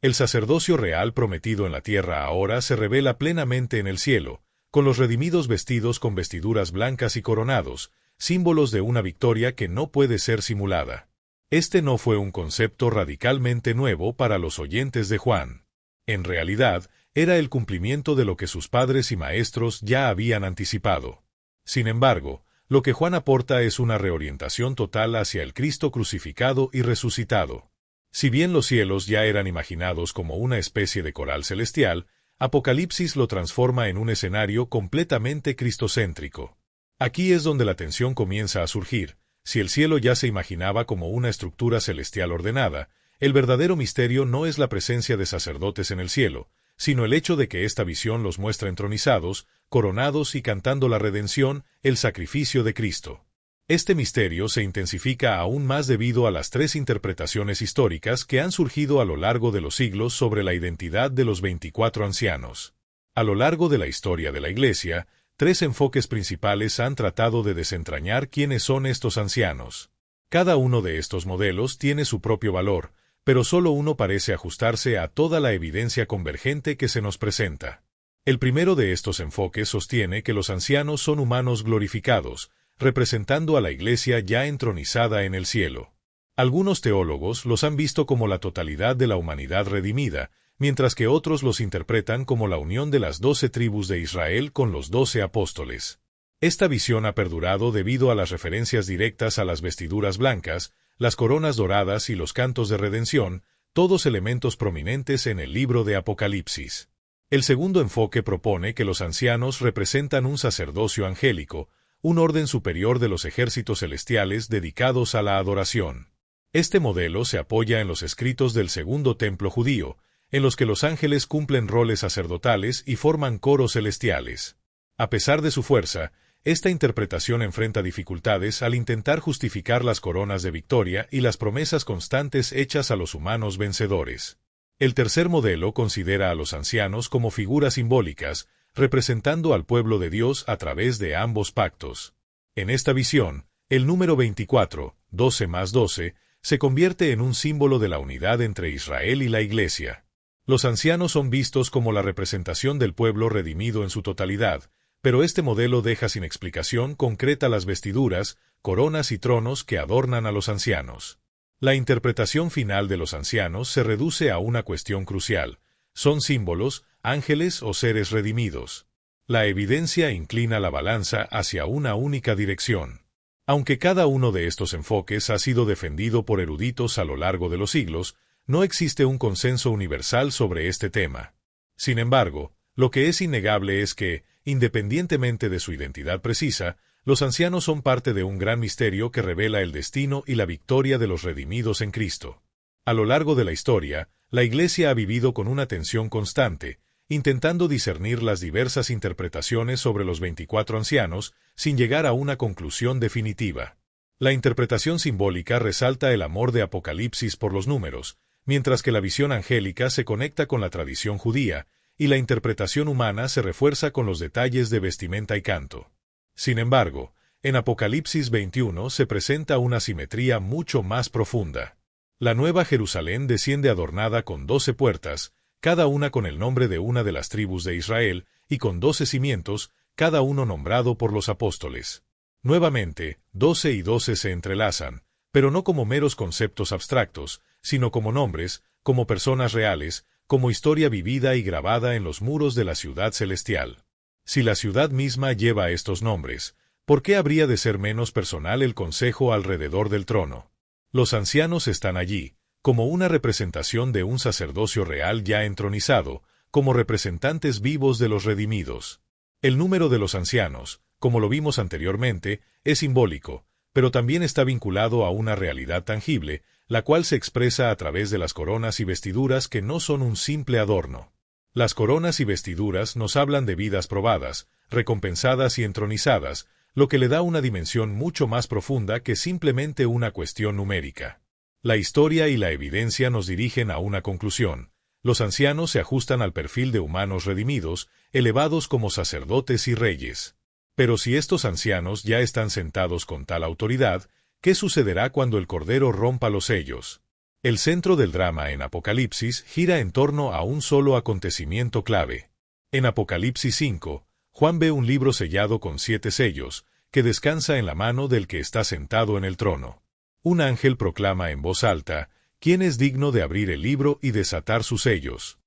El sacerdocio real prometido en la tierra ahora se revela plenamente en el cielo, con los redimidos vestidos con vestiduras blancas y coronados, símbolos de una victoria que no puede ser simulada. Este no fue un concepto radicalmente nuevo para los oyentes de Juan. En realidad, era el cumplimiento de lo que sus padres y maestros ya habían anticipado. Sin embargo, lo que Juan aporta es una reorientación total hacia el Cristo crucificado y resucitado. Si bien los cielos ya eran imaginados como una especie de coral celestial, Apocalipsis lo transforma en un escenario completamente cristocéntrico. Aquí es donde la tensión comienza a surgir. Si el cielo ya se imaginaba como una estructura celestial ordenada, el verdadero misterio no es la presencia de sacerdotes en el cielo, sino el hecho de que esta visión los muestra entronizados, coronados y cantando la redención, el sacrificio de Cristo. Este misterio se intensifica aún más debido a las tres interpretaciones históricas que han surgido a lo largo de los siglos sobre la identidad de los 24 ancianos. A lo largo de la historia de la Iglesia, tres enfoques principales han tratado de desentrañar quiénes son estos ancianos. Cada uno de estos modelos tiene su propio valor, pero solo uno parece ajustarse a toda la evidencia convergente que se nos presenta. El primero de estos enfoques sostiene que los ancianos son humanos glorificados, representando a la Iglesia ya entronizada en el cielo. Algunos teólogos los han visto como la totalidad de la humanidad redimida, mientras que otros los interpretan como la unión de las 12 tribus de Israel con los 12 apóstoles. Esta visión ha perdurado debido a las referencias directas a las vestiduras blancas, las coronas doradas y los cantos de redención, todos elementos prominentes en el libro de Apocalipsis. El segundo enfoque propone que los ancianos representan un sacerdocio angélico, un orden superior de los ejércitos celestiales dedicados a la adoración. Este modelo se apoya en los escritos del Segundo Templo judío, en los que los ángeles cumplen roles sacerdotales y forman coros celestiales. A pesar de su fuerza, esta interpretación enfrenta dificultades al intentar justificar las coronas de victoria y las promesas constantes hechas a los humanos vencedores. El tercer modelo considera a los ancianos como figuras simbólicas, representando al pueblo de Dios a través de ambos pactos. En esta visión, el número 24, 12 más 12, se convierte en un símbolo de la unidad entre Israel y la Iglesia. Los ancianos son vistos como la representación del pueblo redimido en su totalidad, pero este modelo deja sin explicación concreta las vestiduras, coronas y tronos que adornan a los ancianos. La interpretación final de los ancianos se reduce a una cuestión crucial: ¿son símbolos, ángeles o seres redimidos? La evidencia inclina la balanza hacia una única dirección. Aunque cada uno de estos enfoques ha sido defendido por eruditos a lo largo de los siglos, no existe un consenso universal sobre este tema. Sin embargo, lo que es innegable es que, independientemente de su identidad precisa, los ancianos son parte de un gran misterio que revela el destino y la victoria de los redimidos en Cristo. A lo largo de la historia, la Iglesia ha vivido con una tensión constante, intentando discernir las diversas interpretaciones sobre los 24 ancianos sin llegar a una conclusión definitiva. La interpretación simbólica resalta el amor de Apocalipsis por los números, mientras que la visión angélica se conecta con la tradición judía, y la interpretación humana se refuerza con los detalles de vestimenta y canto. Sin embargo, en Apocalipsis 21 se presenta una simetría mucho más profunda. La Nueva Jerusalén desciende adornada con 12 puertas, cada una con el nombre de una de las tribus de Israel, y con 12 cimientos, cada uno nombrado por los apóstoles. Nuevamente, 12 y 12 se entrelazan, pero no como meros conceptos abstractos, sino como nombres, como personas reales, como historia vivida y grabada en los muros de la ciudad celestial. Si la ciudad misma lleva estos nombres, ¿por qué habría de ser menos personal el consejo alrededor del trono? Los ancianos están allí, como una representación de un sacerdocio real ya entronizado, como representantes vivos de los redimidos. El número de los ancianos, como lo vimos anteriormente, es simbólico, pero también está vinculado a una realidad tangible, la cual se expresa a través de las coronas y vestiduras que no son un simple adorno. Las coronas y vestiduras nos hablan de vidas probadas, recompensadas y entronizadas, lo que le da una dimensión mucho más profunda que simplemente una cuestión numérica. La historia y la evidencia nos dirigen a una conclusión. Los ancianos se ajustan al perfil de humanos redimidos, elevados como sacerdotes y reyes. Pero si estos ancianos ya están sentados con tal autoridad, ¿qué sucederá cuando el Cordero rompa los sellos? El centro del drama en Apocalipsis gira en torno a un solo acontecimiento clave. En Apocalipsis 5, Juan ve un libro sellado con 7 sellos, que descansa en la mano del que está sentado en el trono. Un ángel proclama en voz alta, ¿quién es digno de abrir el libro y desatar sus sellos?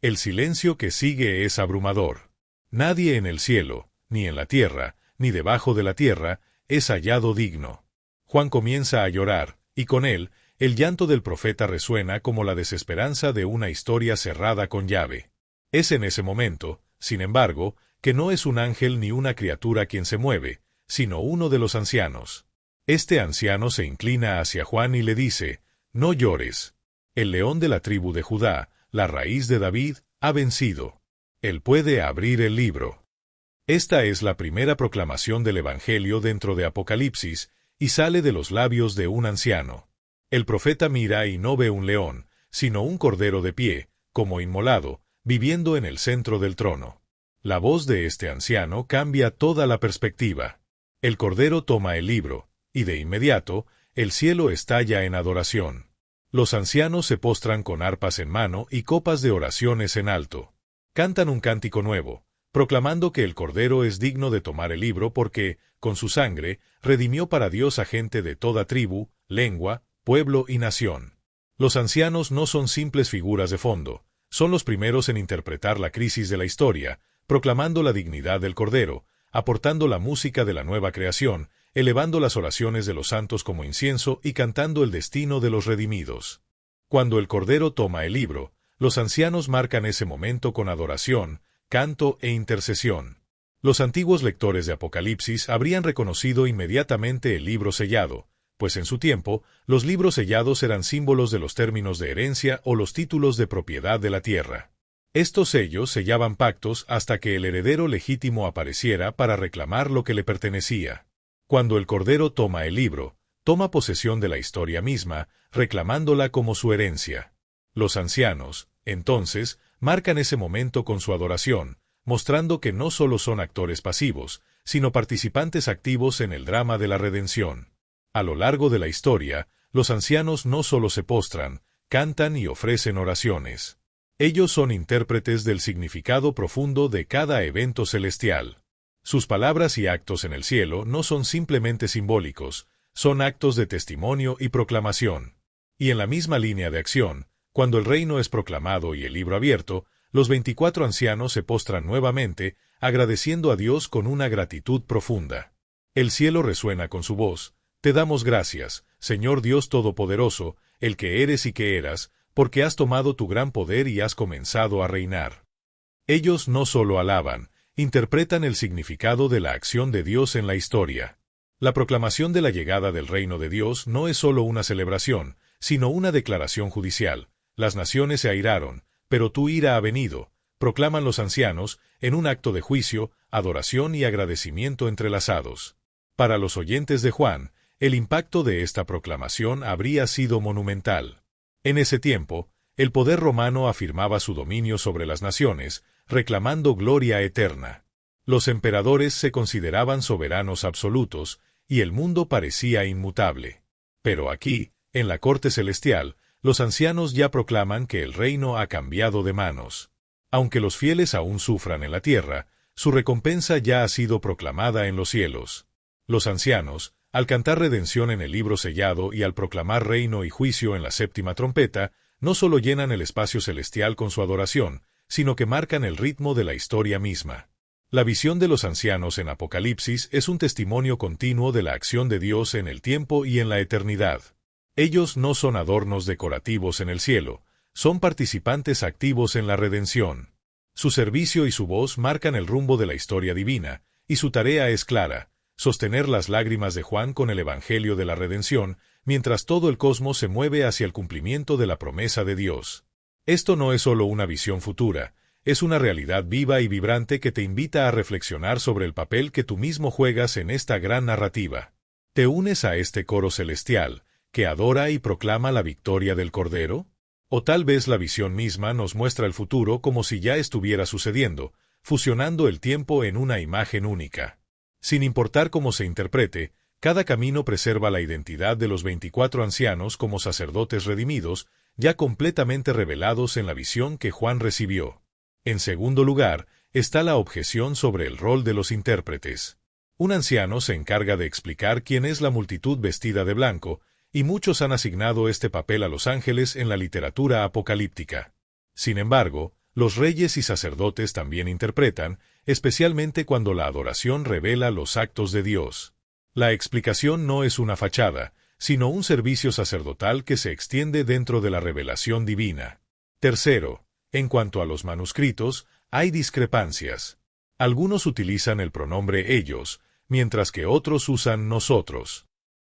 El silencio que sigue es abrumador. Nadie en el cielo, ni en la tierra, ni debajo de la tierra, es hallado digno. Juan comienza a llorar, y con él, el llanto del profeta resuena como la desesperanza de una historia cerrada con llave. Es en ese momento, sin embargo, que no es un ángel ni una criatura quien se mueve, sino uno de los ancianos. Este anciano se inclina hacia Juan y le dice, «No llores. El león de la tribu de Judá, la raíz de David, ha vencido. Él puede abrir el libro». Esta es la primera proclamación del Evangelio dentro de Apocalipsis, y sale de los labios de un anciano. El profeta mira y no ve un león, sino un cordero de pie, como inmolado, viviendo en el centro del trono. La voz de este anciano cambia toda la perspectiva. El cordero toma el libro, y de inmediato, el cielo estalla en adoración. Los ancianos se postran con arpas en mano y copas de oraciones en alto. Cantan un cántico nuevo, proclamando que el Cordero es digno de tomar el libro porque, con su sangre, redimió para Dios a gente de toda tribu, lengua, pueblo y nación. Los ancianos no son simples figuras de fondo, son los primeros en interpretar la crisis de la historia, proclamando la dignidad del Cordero, aportando la música de la nueva creación, elevando las oraciones de los santos como incienso y cantando el destino de los redimidos. Cuando el Cordero toma el libro, los ancianos marcan ese momento con adoración, canto e intercesión. Los antiguos lectores de Apocalipsis habrían reconocido inmediatamente el libro sellado, pues en su tiempo, los libros sellados eran símbolos de los términos de herencia o los títulos de propiedad de la tierra. Estos sellos sellaban pactos hasta que el heredero legítimo apareciera para reclamar lo que le pertenecía. Cuando el Cordero toma el libro, toma posesión de la historia misma, reclamándola como su herencia. Los ancianos, entonces, marcan ese momento con su adoración, mostrando que no solo son actores pasivos, sino participantes activos en el drama de la redención. A lo largo de la historia, los ancianos no solo se postran, cantan y ofrecen oraciones. Ellos son intérpretes del significado profundo de cada evento celestial. Sus palabras y actos en el cielo no son simplemente simbólicos, son actos de testimonio y proclamación. Y en la misma línea de acción, cuando el reino es proclamado y el libro abierto, los 24 ancianos se postran nuevamente, agradeciendo a Dios con una gratitud profunda. El cielo resuena con su voz, «Te damos gracias, Señor Dios Todopoderoso, el que eres y que eras, porque has tomado tu gran poder y has comenzado a reinar». Ellos no solo alaban, interpretan el significado de la acción de Dios en la historia. La proclamación de la llegada del reino de Dios no es solo una celebración, sino una declaración judicial. Las naciones se airaron, pero tu ira ha venido, proclaman los ancianos, en un acto de juicio, adoración y agradecimiento entrelazados. Para los oyentes de Juan, el impacto de esta proclamación habría sido monumental. En ese tiempo, el poder romano afirmaba su dominio sobre las naciones, reclamando gloria eterna. Los emperadores se consideraban soberanos absolutos, y el mundo parecía inmutable. Pero aquí, en la corte celestial, los ancianos ya proclaman que el reino ha cambiado de manos. Aunque los fieles aún sufran en la tierra, su recompensa ya ha sido proclamada en los cielos. Los ancianos, al cantar redención en el libro sellado y al proclamar reino y juicio en la séptima trompeta, no solo llenan el espacio celestial con su adoración, sino que marcan el ritmo de la historia misma. La visión de los ancianos en Apocalipsis es un testimonio continuo de la acción de Dios en el tiempo y en la eternidad. Ellos no son adornos decorativos en el cielo, son participantes activos en la redención. Su servicio y su voz marcan el rumbo de la historia divina, y su tarea es clara: sostener las lágrimas de Juan con el Evangelio de la redención, mientras todo el cosmos se mueve hacia el cumplimiento de la promesa de Dios. Esto no es solo una visión futura, es una realidad viva y vibrante que te invita a reflexionar sobre el papel que tú mismo juegas en esta gran narrativa. ¿Te unes a este coro celestial, que adora y proclama la victoria del Cordero? O tal vez la visión misma nos muestra el futuro como si ya estuviera sucediendo, fusionando el tiempo en una imagen única. Sin importar cómo se interprete, cada camino preserva la identidad de los 24 ancianos como sacerdotes redimidos, ya completamente revelados en la visión que Juan recibió. En segundo lugar, está la objeción sobre el rol de los intérpretes. Un anciano se encarga de explicar quién es la multitud vestida de blanco, y muchos han asignado este papel a los ángeles en la literatura apocalíptica. Sin embargo, los reyes y sacerdotes también interpretan, especialmente cuando la adoración revela los actos de Dios. La explicación no es una fachada, sino un servicio sacerdotal que se extiende dentro de la revelación divina. Tercero, en cuanto a los manuscritos, hay discrepancias. Algunos utilizan el pronombre ellos, mientras que otros usan nosotros.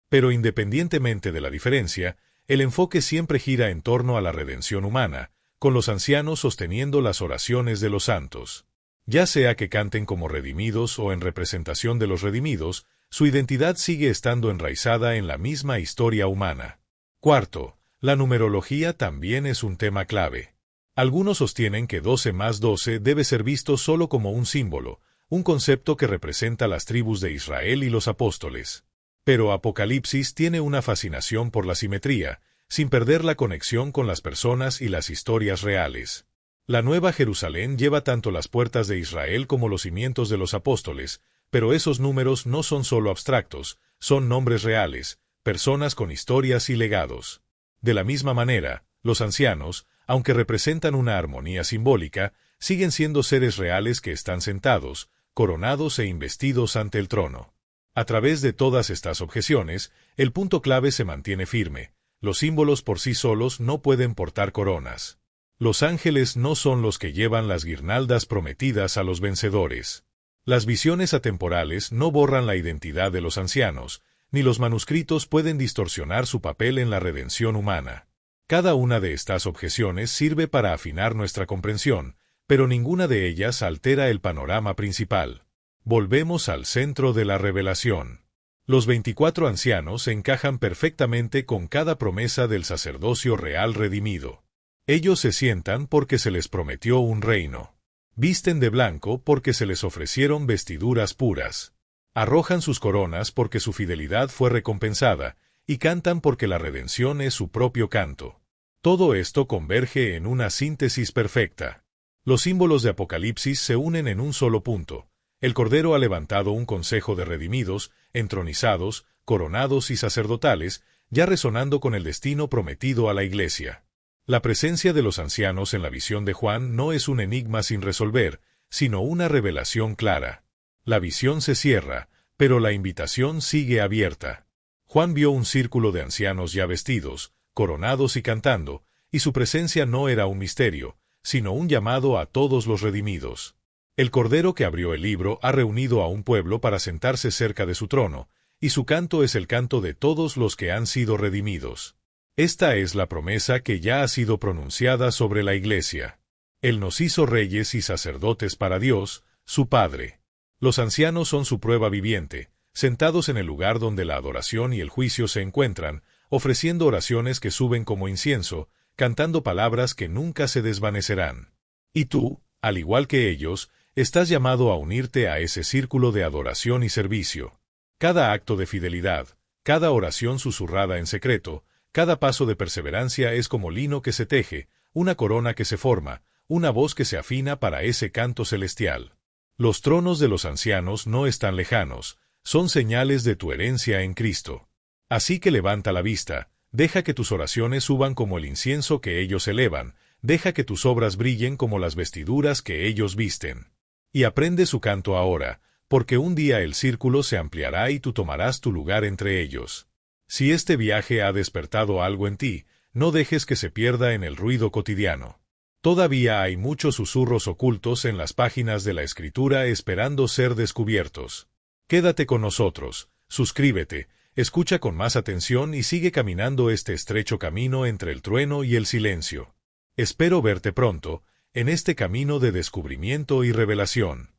Pero independientemente de la diferencia, el enfoque siempre gira en torno a la redención humana, con los ancianos sosteniendo las oraciones de los santos. Ya sea que canten como redimidos o en representación de los redimidos, su identidad sigue estando enraizada en la misma historia humana. Cuarto, la numerología también es un tema clave. Algunos sostienen que 12 más 12 debe ser visto solo como un símbolo, un concepto que representa las tribus de Israel y los apóstoles. Pero Apocalipsis tiene una fascinación por la simetría, sin perder la conexión con las personas y las historias reales. La Nueva Jerusalén lleva tanto las puertas de Israel como los cimientos de los apóstoles, pero esos números no son solo abstractos, son nombres reales, personas con historias y legados. De la misma manera, los ancianos, aunque representan una armonía simbólica, siguen siendo seres reales que están sentados, coronados e investidos ante el trono. A través de todas estas objeciones, el punto clave se mantiene firme: los símbolos por sí solos no pueden portar coronas. Los ángeles no son los que llevan las guirnaldas prometidas a los vencedores. Las visiones atemporales no borran la identidad de los ancianos, ni los manuscritos pueden distorsionar su papel en la redención humana. Cada una de estas objeciones sirve para afinar nuestra comprensión, pero ninguna de ellas altera el panorama principal. Volvemos al centro de la revelación. Los 24 ancianos encajan perfectamente con cada promesa del sacerdocio real redimido. Ellos se sientan porque se les prometió un reino. Visten de blanco porque se les ofrecieron vestiduras puras. Arrojan sus coronas porque su fidelidad fue recompensada, y cantan porque la redención es su propio canto. Todo esto converge en una síntesis perfecta. Los símbolos de Apocalipsis se unen en un solo punto. El Cordero ha levantado un consejo de redimidos, entronizados, coronados y sacerdotales, ya resonando con el destino prometido a la Iglesia. La presencia de los ancianos en la visión de Juan no es un enigma sin resolver, sino una revelación clara. La visión se cierra, pero la invitación sigue abierta. Juan vio un círculo de ancianos ya vestidos, coronados y cantando, y su presencia no era un misterio, sino un llamado a todos los redimidos. El Cordero que abrió el libro ha reunido a un pueblo para sentarse cerca de su trono, y su canto es el canto de todos los que han sido redimidos. Esta es la promesa que ya ha sido pronunciada sobre la Iglesia. Él nos hizo reyes y sacerdotes para Dios, su Padre. Los ancianos son su prueba viviente, sentados en el lugar donde la adoración y el juicio se encuentran, ofreciendo oraciones que suben como incienso, cantando palabras que nunca se desvanecerán. Y tú, al igual que ellos, estás llamado a unirte a ese círculo de adoración y servicio. Cada acto de fidelidad, cada oración susurrada en secreto, cada paso de perseverancia es como lino que se teje, una corona que se forma, una voz que se afina para ese canto celestial. Los tronos de los ancianos no están lejanos, son señales de tu herencia en Cristo. Así que levanta la vista, deja que tus oraciones suban como el incienso que ellos elevan, deja que tus obras brillen como las vestiduras que ellos visten. Y aprende su canto ahora, porque un día el círculo se ampliará y tú tomarás tu lugar entre ellos. Si este viaje ha despertado algo en ti, no dejes que se pierda en el ruido cotidiano. Todavía hay muchos susurros ocultos en las páginas de la Escritura esperando ser descubiertos. Quédate con nosotros, suscríbete, escucha con más atención y sigue caminando este estrecho camino entre el trueno y el silencio. Espero verte pronto, en este camino de descubrimiento y revelación.